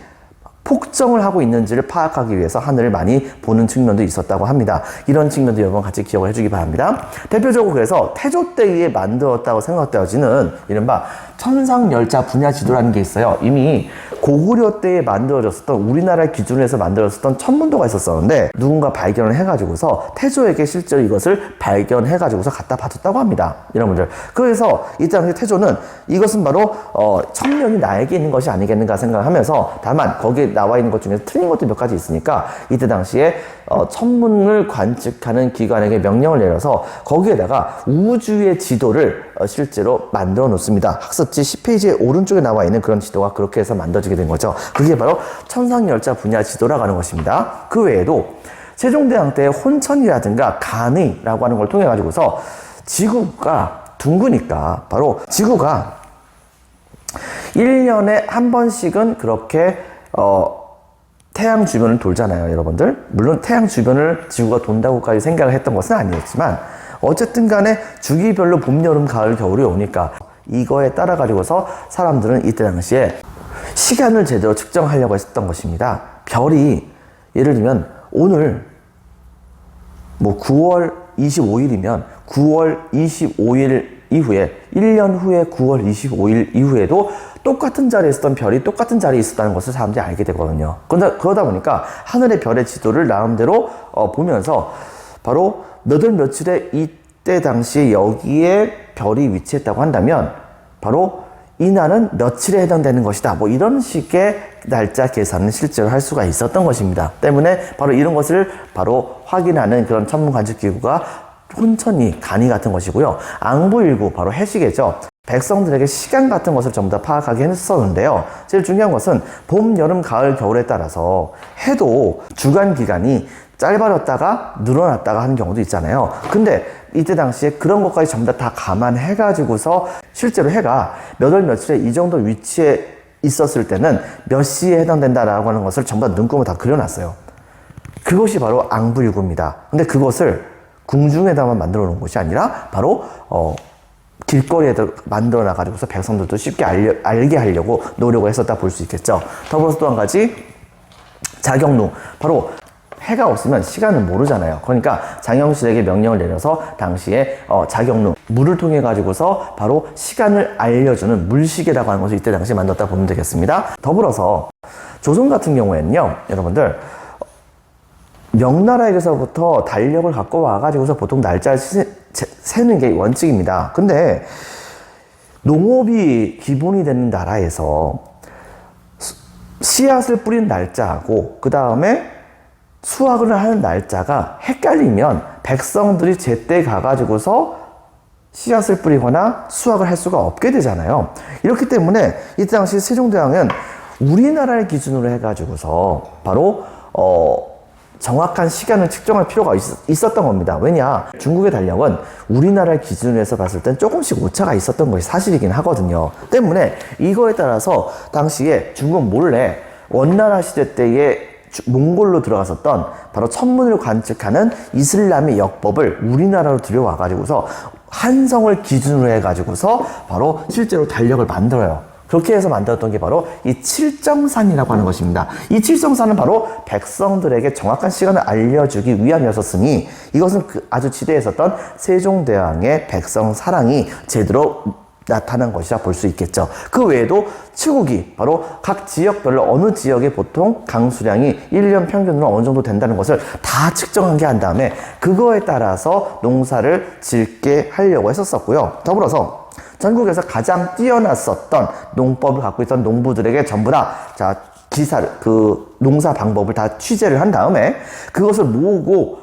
폭정을 하고 있는지를 파악하기 위해서 하늘을 많이 보는 측면도 있었다고 합니다. 이런 측면도 여러분 같이 기억을 해주기 바랍니다. 대표적으로 그래서 태조 때에 만들었다고 생각되어지는 이른바 천상열차 분야 지도라는 게 있어요. 이미 고구려 때에 만들어졌었던, 우리나라 기준으로 해서 만들어졌던 천문도가 있었었는데 누군가 발견을 해가지고서 태조에게 실제로 이것을 발견해가지고서 갖다 바쳤다고 합니다. 여러분들, 그래서 이 당시 태조는 이것은 바로 천명이 나에게 있는 것이 아니겠는가 생각하면서, 다만 거기에 나와 있는 것 중에서 틀린 것도 몇 가지 있으니까 이때 당시에 천문을 관측하는 기관에게 명령을 내려서 거기에다가 우주의 지도를 실제로 만들어 놓습니다. 학습지 10페이지의 오른쪽에 나와 있는 그런 지도가 그렇게 해서 만들어지게 된 거죠. 그게 바로 천상열차 분야 지도라고 하는 것입니다. 그 외에도 세종대왕 때의 혼천이라든가 간이라고 하는 걸 통해 가지고서 지구가 둥그니까 바로 지구가 1년에 한 번씩은 그렇게 태양 주변을 돌잖아요, 여러분들. 물론 태양 주변을 지구가 돈다고까지 생각을 했던 것은 아니었지만 어쨌든 간에 주기별로 봄, 여름, 가을, 겨울이 오니까 이거에 따라 가지고서 사람들은 이때 당시에 시간을 제대로 측정하려고 했었던 것입니다. 별이 예를 들면 오늘 뭐 9월 25일이면 9월 25일 이후에 1년 후에 9월 25일 이후에도 똑같은 자리에 있었던 별이 똑같은 자리에 있었다는 것을 사람들이 알게 되거든요. 그러다 보니까 하늘의 별의 지도를 나름대로 보면서 바로 몇 월 며칠에 이때 당시에 여기에 별이 위치했다고 한다면 바로 이 날은 며칠에 해당되는 것이다. 뭐 이런 식의 날짜 계산을 실제로 할 수가 있었던 것입니다. 때문에 바로 이런 것을 바로 확인하는 그런 천문 관측 기구가 혼천이, 간이 같은 것이고요. 앙부일구, 바로 해시계죠. 백성들에게 시간 같은 것을 전부 다 파악하게 했었는데요. 제일 중요한 것은 봄, 여름, 가을, 겨울에 따라서 해도 주간 기간이 짧아졌다가 늘어났다가 하는 경우도 있잖아요. 근데 이때 당시에 그런 것까지 전부 다 감안해가지고서 실제로 해가 몇 월 며칠에 이 정도 위치에 있었을 때는 몇 시에 해당된다라고 하는 것을 전부 다 눈금을 다 그려놨어요. 그것이 바로 앙부일구입니다. 근데 그것을 궁중에다만 만들어 놓은 것이 아니라 바로 길거리에도 만들어 놔가지고서 백성들도 쉽게 알게 하려고 노력을 했었다 볼 수 있겠죠. 더불어서 또 한 가지, 자경루, 바로 해가 없으면 시간을 모르잖아요. 그러니까 장영실에게 명령을 내려서 당시에 자경루 물을 통해 가지고서 바로 시간을 알려주는 물시계라고 하는 것을 이때 당시에 만들었다 보면 되겠습니다. 더불어서 조선 같은 경우에는요, 여러분들 명나라에게서부터 달력을 갖고 와가지고서 보통 날짜를 세는 게 원칙입니다. 근데 농업이 기본이 되는 나라에서 씨앗을 뿌린 날짜하고 그 다음에 수확을 하는 날짜가 헷갈리면 백성들이 제때 가가지고서 씨앗을 뿌리거나 수확을 할 수가 없게 되잖아요. 이렇기 때문에 이때 당시 세종대왕은 우리나라를 기준으로 해가지고서 바로 정확한 시간을 측정할 필요가 있었던 겁니다. 왜냐? 중국의 달력은 우리나라를 기준으로 해서 봤을 땐 조금씩 오차가 있었던 것이 사실이긴 하거든요. 때문에 이거에 따라서 당시에 중국 몰래 원나라 시대 때에 몽골로 들어갔었던 바로 천문을 관측하는 이슬람의 역법을 우리나라로 들여와가지고서 한성을 기준으로 해가지고서 바로 실제로 달력을 만들어요. 그렇게 해서 만들었던 게 바로 이 칠정산이라고 하는 것입니다. 이 칠정산은 바로 백성들에게 정확한 시간을 알려주기 위함이었었으니 이것은 아주 지대했었던 세종대왕의 백성 사랑이 제대로 나타난 것이라 볼 수 있겠죠. 그 외에도 치국이 바로 각 지역별로 어느 지역에 보통 강수량이 1년 평균으로 어느 정도 된다는 것을 다 측정한 게 한 다음에 그거에 따라서 농사를 짓게 하려고 했었고요. 더불어서 전국에서 가장 뛰어났었던 농법을 갖고 있던 농부들에게 전부 다 농사 방법을 다 취재를 한 다음에 그것을 모으고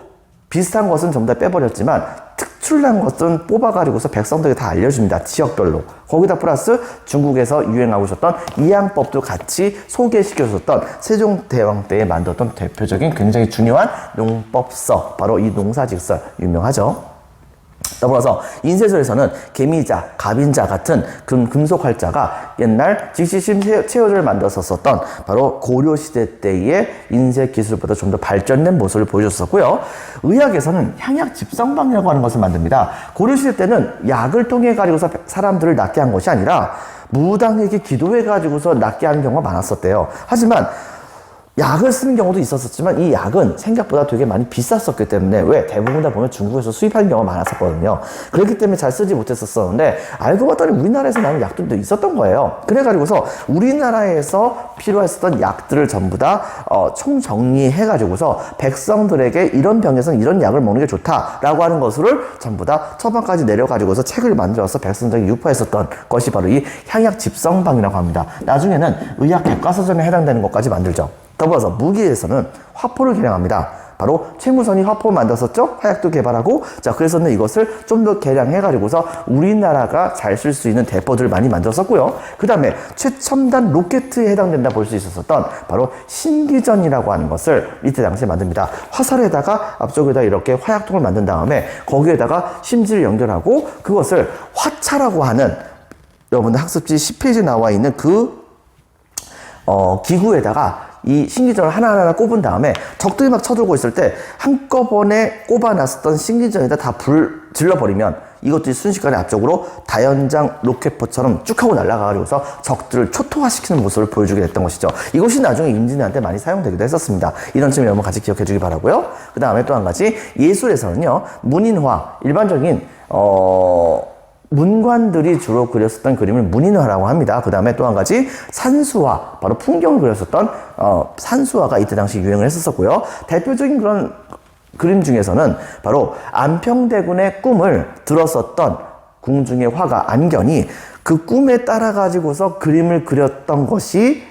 비슷한 것은 전부 다 빼버렸지만 특출난 것은 뽑아가지고서 백성들에게 다 알려줍니다. 지역별로. 거기다 플러스 중국에서 유행하고 있었던 이양법도 같이 소개시켜줬던 세종대왕 때에 만들었던 대표적인 굉장히 중요한 농법서, 바로 이 농사직설 유명하죠. 더불어서 인쇄소에서는 개미자, 갑인자 같은 금속 활자가 옛날 직시심 체어를 만들었었던 바로 고려시대 때의 인쇄 기술보다 좀 더 발전된 모습을 보여줬었고요. 의학에서는 향약 집성방이라고 하는 것을 만듭니다. 고려시대 때는 약을 통해 가지고서 사람들을 낫게 한 것이 아니라 무당에게 기도해 가지고서 낫게 하는 경우가 많았었대요. 하지만 약을 쓰는 경우도 있었지만 이 약은 생각보다 되게 많이 비쌌었기 때문에 왜? 대부분 다 보면 중국에서 수입하는 경우가 많았었거든요. 그렇기 때문에 잘 쓰지 못했었는데 알고 봤더니 우리나라에서 나오는 약들도 있었던 거예요. 그래가지고서 우리나라에서 필요했었던 약들을 전부 다 총정리해가지고서 백성들에게 이런 병에서는 이런 약을 먹는 게 좋다라고 하는 것을 전부 다 처방까지 내려가지고서 책을 만들어서 백성들에게 유포했었던 것이 바로 이 향약 집성방이라고 합니다. 나중에는 의학 교과서전에 해당되는 것까지 만들죠. 더불어서 무기에서는 화포를 개량합니다. 바로 최무선이 화포를 만들었었죠? 화약도 개발하고, 자, 그래서는 이것을 좀 더 개량해가지고서 우리나라가 잘 쓸 수 있는 대포들을 많이 만들었었고요. 그 다음에 최첨단 로켓에 해당된다 볼 수 있었던 바로 신기전이라고 하는 것을 이때 당시에 만듭니다. 화살에다가 앞쪽에다 이렇게 화약통을 만든 다음에 거기에다가 심지를 연결하고 그것을 화차라고 하는 여러분들 학습지 10페이지에 나와 있는 그 기구에다가 이 신기전을 하나하나 꼽은 다음에 적들이 막 쳐들고 있을 때 한꺼번에 꼽아놨었던 신기전에다 다 불 질러버리면 이것들이 순식간에 앞쪽으로 다연장 로켓포처럼 쭉 하고 날아가가지고서 적들을 초토화시키는 모습을 보여주게 됐던 것이죠. 이것이 나중에 임진왜란 때 많이 사용되기도 했었습니다. 이런 점을 여러분 같이 기억해 주기 바라고요. 그 다음에 또 한 가지 예술에서는요, 문인화, 일반적인 문관들이 주로 그렸었던 그림을 문인화라고 합니다. 그 다음에 또 한 가지 산수화, 바로 풍경을 그렸었던 산수화가 이때 당시 유행을 했었고요. 대표적인 그런 그림 중에서는 바로 안평대군의 꿈을 들었었던 궁중의 화가 안견이 그 꿈에 따라 가지고서 그림을 그렸던 것이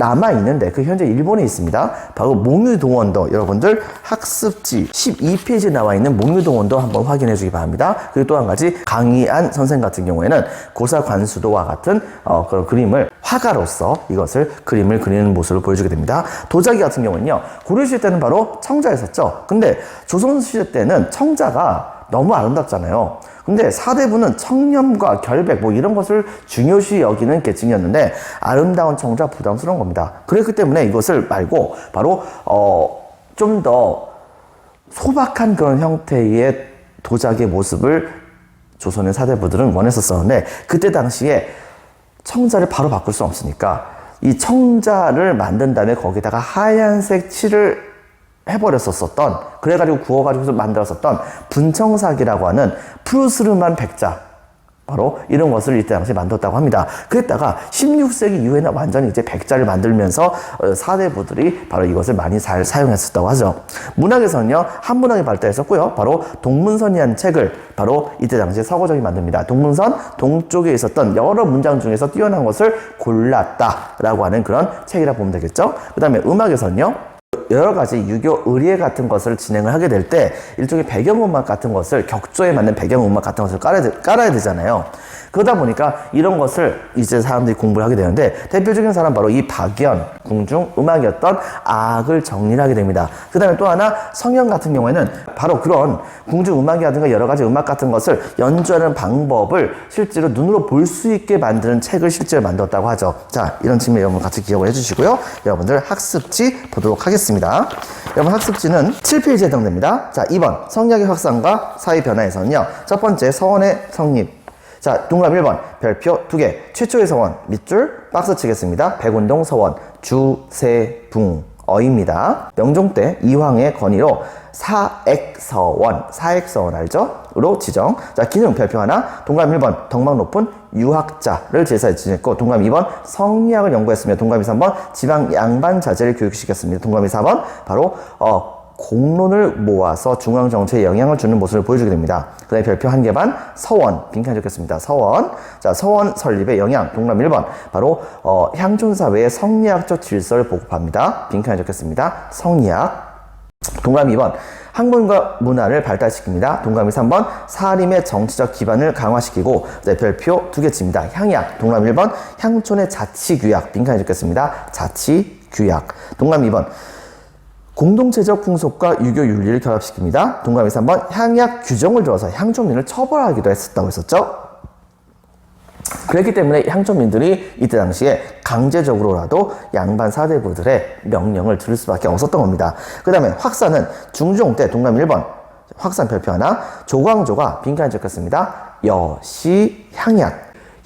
남아있는데 그 현재 일본에 있습니다. 바로 몽유동원도, 여러분들 학습지 12페이지에 나와 있는 몽유동원도 한번 확인해 주기 바랍니다. 그리고 또 한 가지 강희안 선생 같은 경우에는 고사관수도와 같은 그런 그림을 화가로서 이것을 그림을 그리는 모습을 보여주게 됩니다. 도자기 같은 경우는요, 고려시대 때는 바로 청자였었죠. 근데 조선시대 때는 청자가 너무 아름답잖아요. 근데 사대부는 청렴과 결백 이런 것을 중요시 여기는 계층이었는데 아름다운 청자 부담스러운 겁니다. 그렇기 때문에 이것을 말고 바로 좀 더 소박한 그런 형태의 도자기의 모습을 조선의 사대부들은 원했었었는데 그때 당시에 청자를 바로 바꿀 수 없으니까 이 청자를 만든 다음에 거기다가 하얀색 칠을 해버렸었던, 그래가지고 구워가지고 만들었었던 분청삭이라고 하는 푸르스름한 백자, 바로 이런 것을 이때 당시에 만들었다고 합니다. 그랬다가 16세기 이후에는 완전히 이제 백자를 만들면서 사대부들이 바로 이것을 많이 잘 사용했었다고 하죠. 문학에서는요, 한문학이 발달했었고요. 바로 동문선이라는 책을 바로 이때 당시에 서고적이 만듭니다. 동문선, 동쪽에 있었던 여러 문장 중에서 뛰어난 것을 골랐다라고 하는 그런 책이라고 보면 되겠죠. 그 다음에 음악에서는요, 여러 가지 유교 의례 같은 것을 진행을 하게 될 때 일종의 배경음악 같은 것을, 격조에 맞는 배경음악 같은 것을 깔아야 되잖아요. 그러다 보니까 이런 것을 이제 사람들이 공부를 하게 되는데, 대표적인 사람 바로 이 박연, 궁중 음악이었던 악을 정리를 하게 됩니다. 그 다음에 또 하나 성현 같은 경우에는 바로 그런 궁중 음악이라든가 여러 가지 음악 같은 것을 연주하는 방법을 실제로 눈으로 볼 수 있게 만드는 책을 실제로 만들었다고 하죠. 자, 이런 측면 여러분 같이 기억을 해주시고요. 여러분들 학습지 보도록 하겠습니다. 여러분 학습지는 7페이지에 해당됩니다. 자, 2번 성리학의 확산과 사회 변화에서는요, 첫 번째 서원의 성립. 자, 동그라미 1번 별표 2개, 최초의 서원 밑줄 박스 치겠습니다. 백운동 서원 주세붕어입니다. 명종 때 이황의 건의로 사액서원 알죠? 으로 지정. 자, 기능 별표 하나, 동그라미 1번 덕망 높은 유학자를 제사에 지냈고, 동그라미 2번 성리학을 연구했으며, 동그라미 3번 지방 양반 자제를 교육시켰습니다. 동그라미 4번 바로 공론을 모아서 중앙정치에 영향을 주는 모습을 보여주게 됩니다. 그 다음에 별표 1개 반, 서원, 빈칸 적겠습니다. 서원. 자, 서원 설립의 영향, 동그라미 1번. 바로, 향촌사회의 성리학적 질서를 보급합니다. 빈칸 적겠습니다. 성리학. 동그라미 2번. 학문과 문화를 발달시킵니다. 동그라미 3번. 사림의 정치적 기반을 강화시키고, 네, 별표 2개 칩니다. 향약. 동그라미 1번. 향촌의 자치규약. 빈칸 적겠습니다. 자치규약. 동그라미 2번. 공동체적 풍속과 유교 윤리를 결합시킵니다. 동그라미 3번 향약 규정을 들어서 향초민을 처벌하기도 했었다고 했었죠. 그랬기 때문에 향초민들이 이때 당시에 강제적으로라도 양반 사대부들의 명령을 들을 수밖에 없었던 겁니다. 그 다음에 확산은 중종 때, 동그라미 1번 확산 별표 하나, 조광조가 빈칸에 적혔습니다.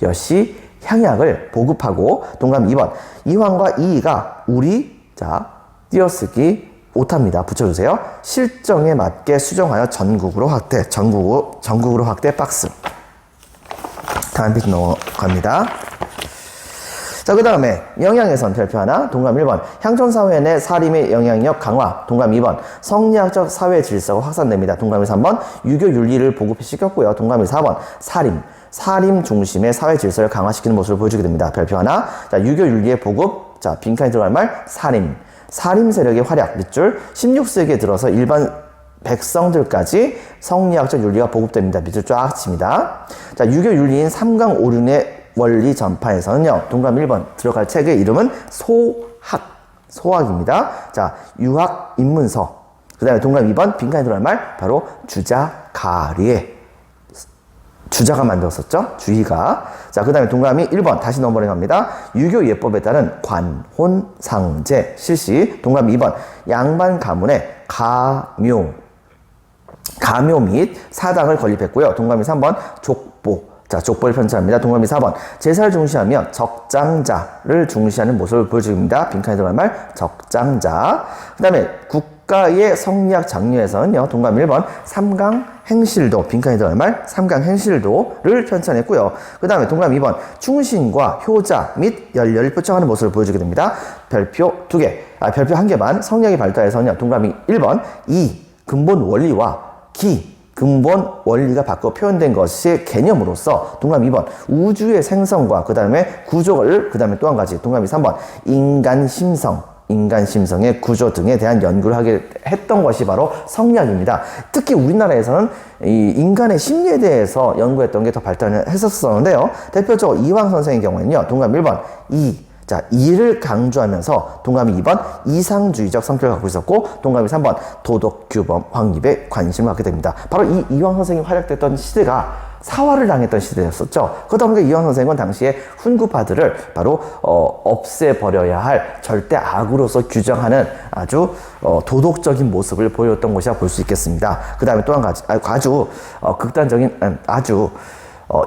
여시향약을 보급하고, 동그라미 2번 이황과 이이가 띄어쓰기 오타입니다. 붙여주세요. 실정에 맞게 수정하여 전국으로 확대, 전국으로 확대 박스. 다음 페이지 넘어갑니다. 자, 그 다음에 영향에선 별표 하나, 동그라미 1번 향촌사회 내 사림의 영향력 강화, 동그라미 2번 성리학적 사회 질서가 확산됩니다. 동그라미 3번 유교 윤리를 보급시켰고요. 동그라미 4번 사림 중심의 사회 질서를 강화시키는 모습을 보여주게 됩니다. 별표 하나. 자, 유교 윤리의 보급. 자, 빈칸에 들어갈 말 사림 세력의 활약 밑줄. 16세기에 들어서 일반 백성들까지 성리학적 윤리가 보급됩니다. 밑줄 쫙 칩니다. 자, 유교 윤리인 삼강오륜의 원리 전파에서는요, 동그라미 1번 들어갈 책의 이름은 소학입니다. 자, 유학 입문서. 그 다음에 동그라미 2번 빈칸에 들어갈 말 바로 주자가 만들었었죠. 주희가. 자, 그 다음에 동그라미 1번 다시 넘어가려 합니다. 유교 예법에 따른 관혼상제 실시. 동그라미 2번 양반 가문의 가묘 및 사당을 건립했고요. 동그라미 3번 족보. 자, 족보를 편찬합니다. 동그라미 4번 제사를 중시하며 적장자를 중시하는 모습을 보여줍니다. 빈칸에 들어갈 말 적장자. 그 다음에 국가의 성리학 장려에서는요, 동그라미 1번 삼강행실도, 빈칸에 들어갈 말 삼강행실도를 편찬했고요. 그 다음에 동그라미 2번 충신과 효자 및 연례를 표창하는 모습을 보여주게 됩니다. 별표 2개, 별표 1개 반. 성리학의 발달에서는요, 동그라미 1번 이 근본 원리와 근본 원리가 바꿔 표현된 것의 개념으로서, 동그라미 2번 우주의 생성과 그 다음에 구조를, 그 다음에 또 한 가지 동그라미 3번 인간 심성의 구조 등에 대한 연구를 하게 했던 것이 바로 성리학입니다. 특히 우리나라에서는 이 인간의 심리에 대해서 연구했던 게 더 발달을 했었었는데요. 대표적으로 이황 선생의 경우에는요, 동그라미 1번 이를 강조하면서 동그라미 2번 이상주의적 성격을 갖고 있었고, 동그라미 3번 도덕규범 확립에 관심을 갖게 됩니다. 바로 이 이황 선생이 활약됐던 시대가 사화를 당했던 시대였었죠. 그러다 보니까 이황 선생은 당시에 훈구파들을 바로 없애버려야 할 절대 악으로서 규정하는 아주 도덕적인 모습을 보였던 것이라 볼 수 있겠습니다. 그 다음에 또 한 가지 아주 극단적인 아주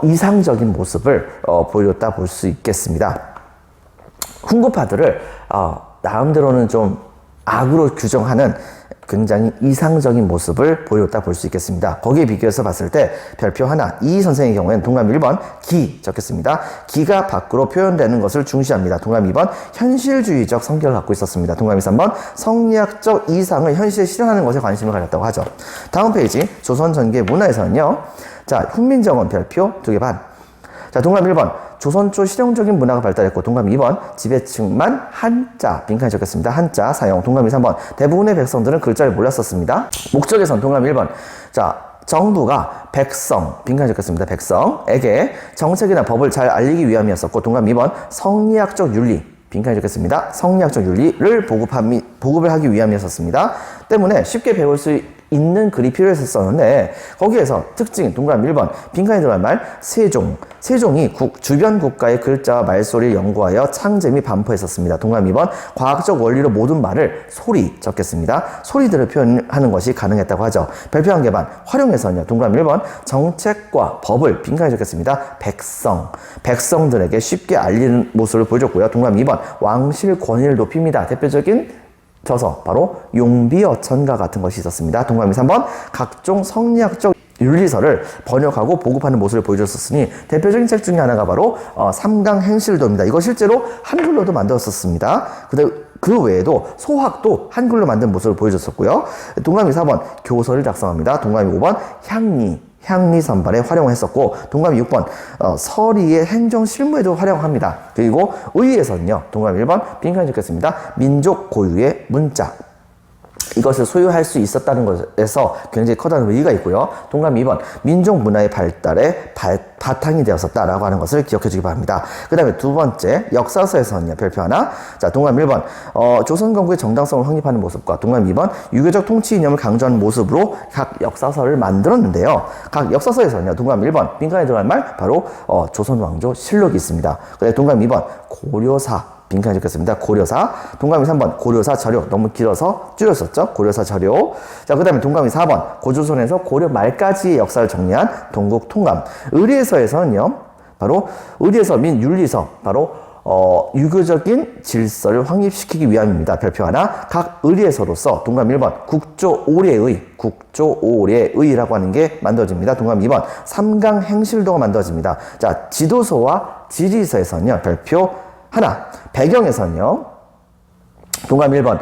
이상적인 모습을 보였다 볼 수 있겠습니다. 훈구파들을 나름대로는 좀 악으로 규정하는 굉장히 이상적인 모습을 보였다 볼 수 있겠습니다. 거기에 비교해서 봤을 때 별표 하나, 이 선생의 경우에는 동그라미 1번 기 적혔습니다. 기가 밖으로 표현되는 것을 중시합니다. 동그라미 2번 현실주의적 성격을 갖고 있었습니다. 동그라미 3번 성리학적 이상을 현실에 실현하는 것에 관심을 가졌다고 하죠. 다음 페이지 조선 전기의 문화에서는요. 자, 훈민정음 별표 2개 반. 자, 동그라미 1번 조선 초 실용적인 문화가 발달했고, 동그라미 2번 지배층만 한자 빈칸에 적혔습니다. 한자 사용. 동그라미 3번 대부분의 백성들은 글자를 몰랐었습니다. 목적에선 동그라미 1번 자, 정부가 백성 빈칸에 적혔습니다. 백성에게 정책이나 법을 잘 알리기 위함이었었고, 동그라미 2번 성리학적 윤리 빈칸에 적혔습니다. 성리학적 윤리를 보급을 하기 위함이었습니다. 때문에 쉽게 배울 수 있는 글이 필요했었는데, 거기에서 특징 동그라미 1번 빈칸에 들어갈 말 세종이 주변 국가의 글자와 말소리를 연구하여 창제 및 반포했었습니다. 동그라미 2번 과학적 원리로 모든 말을 소리 적겠습니다. 소리들을 표현하는 것이 가능했다고 하죠. 별표 한 개 반 활용해서는요. 동그라미 1번 정책과 법을 빈칸에 적겠습니다. 백성들에게 쉽게 알리는 모습을 보여줬고요. 동그라미 2번 왕실 권위를 높입니다. 대표적인 저서 바로 용비어천가 같은 것이 있었습니다. 동그라미 3번 각종 성리학적 윤리서를 번역하고 보급하는 모습을 보여줬었으니, 대표적인 책 중에 하나가 바로 삼강행실도입니다. 이거 실제로 한글로도 만들었었습니다. 그 외에도 소학도 한글로 만든 모습을 보여줬었고요. 동그라미 4번 교서를 작성합니다. 동그라미 5번 향리 선발에 활용했었고, 동그라미 6번 서리의 행정 실무에도 활용합니다. 그리고 의에서는요. 동그라미 1번 빈칸에 적혔습니다. 민족 고유의 문자, 이것을 소유할 수 있었다는 것에서 굉장히 커다란 의의가 있고요. 동그라미 2번 민족 문화의 발달에 바탕이 되었었다라고 하는 것을 기억해 주기 바랍니다. 그 다음에 두 번째 역사서에서는요. 별표 하나. 자, 동그라미 1번 조선 건국의 정당성을 확립하는 모습과, 동그라미 2번 유교적 통치 이념을 강조하는 모습으로 각 역사서를 만들었는데요. 각 역사서에서는요. 동그라미 1번 빈칸에 들어갈 말 바로 조선 왕조 실록이 있습니다. 그다음에 동그라미 2번 고려사 빈칸에 적혔습니다. 고려사. 동그라미 3번 고려사 자료, 너무 길어서 줄였었죠. 고려사 자료. 자, 그 다음에 동그라미 4번 고조선에서 고려 말까지의 역사를 정리한 동국통감. 의리에서에서는요. 바로 의리에서 민 윤리서, 바로 유교적인 질서를 확립시키기 위함입니다. 별표 하나. 각 의리에서로서 동그라미 1번 국조오례의라고 하는 게 만들어집니다. 동그라미 2번 삼강행실도가 만들어집니다. 자, 지도서와 지리서에서는요. 별표 하나. 배경에서는요. 동그라미 1번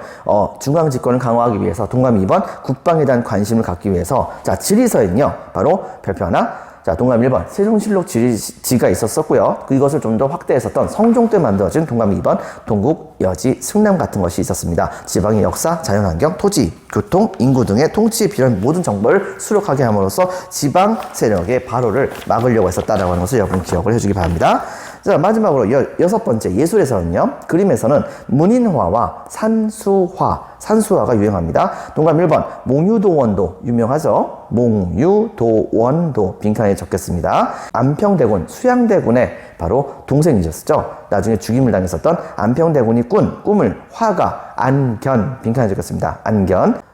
중앙집권을 강화하기 위해서, 동그라미 2번 국방에 대한 관심을 갖기 위해서. 자, 지리서에는요. 바로 별표 하나. 자, 동그라미 1번 세종실록 지가 있었었고요. 이것을 좀 더 확대했었던 성종 때 만들어진 동그라미 2번 동국, 여지, 승남 같은 것이 있었습니다. 지방의 역사, 자연환경, 토지, 교통, 인구 등의 통치에 필요한 모든 정보를 수록하게 함으로써 지방 세력의 발호를 막으려고 했었다라고 하는 것을 여러분 기억을 해주기 바랍니다. 자, 마지막으로 여섯 번째 예술에서는요. 그림에서는 문인화와 산수화가 유행합니다. 동그라미 1번 몽유도원도 유명하죠. 몽유도원도 빈칸에 적겠습니다. 안평대군, 수양대군의 바로 동생이셨죠. 나중에 죽임을 당했었던 안평대군이 꾼 꿈을 화가 안견 빈칸에 적혔습니다.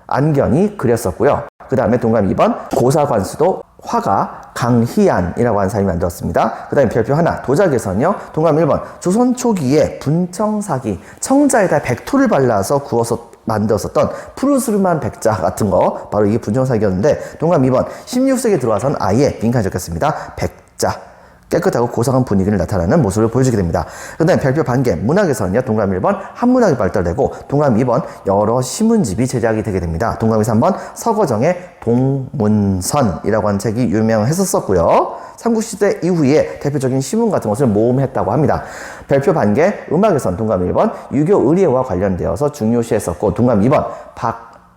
안견이 그렸었고요. 그 다음에 동그라미 2번 고사관수도 화가 강희안이라고 하는 사람이 만들었습니다. 그 다음에 별표 하나. 도자기에서는요. 동그라미 1번 조선 초기에 분청사기, 청자에다 백토를 발라서 구워서 만들었었던 푸르스름한 백자 같은 거, 바로 이게 분청사기였는데, 동그라미 2번 16세기에 들어와서는 아예 빈칸에 적혔습니다. 백자. 깨끗하고 고상한 분위기를 나타내는 모습을 보여주게 됩니다. 그 다음에 별표 반개. 문학에서는요. 동그라미 1번 한문학이 발달되고, 동그라미 2번 여러 신문집이 제작이 되게 됩니다. 동그라미 3번 서거정의 동문선이라고 하는 책이 유명했었고요. 삼국시대 이후에 대표적인 신문 같은 것을 모음했다고 합니다. 별표 반개. 음악에서는 동그라미 1번 유교 의례와 관련되어서 중요시했었고, 동그라미 2번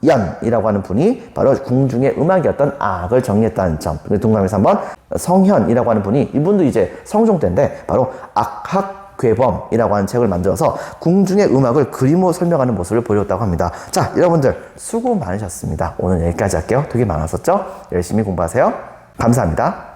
연이라고 하는 분이 바로 궁중의 음악이었던 악을 정리했다는 점. 동그라미 3번 성현이라고 하는 분이, 이분도 이제 성종 때인데 바로 악학괴범이라고 하는 책을 만들어서 궁중의 음악을 그림으로 설명하는 모습을 보여줬다고 합니다. 자, 여러분들 수고 많으셨습니다. 오늘 여기까지 할게요. 되게 많았었죠? 열심히 공부하세요. 감사합니다.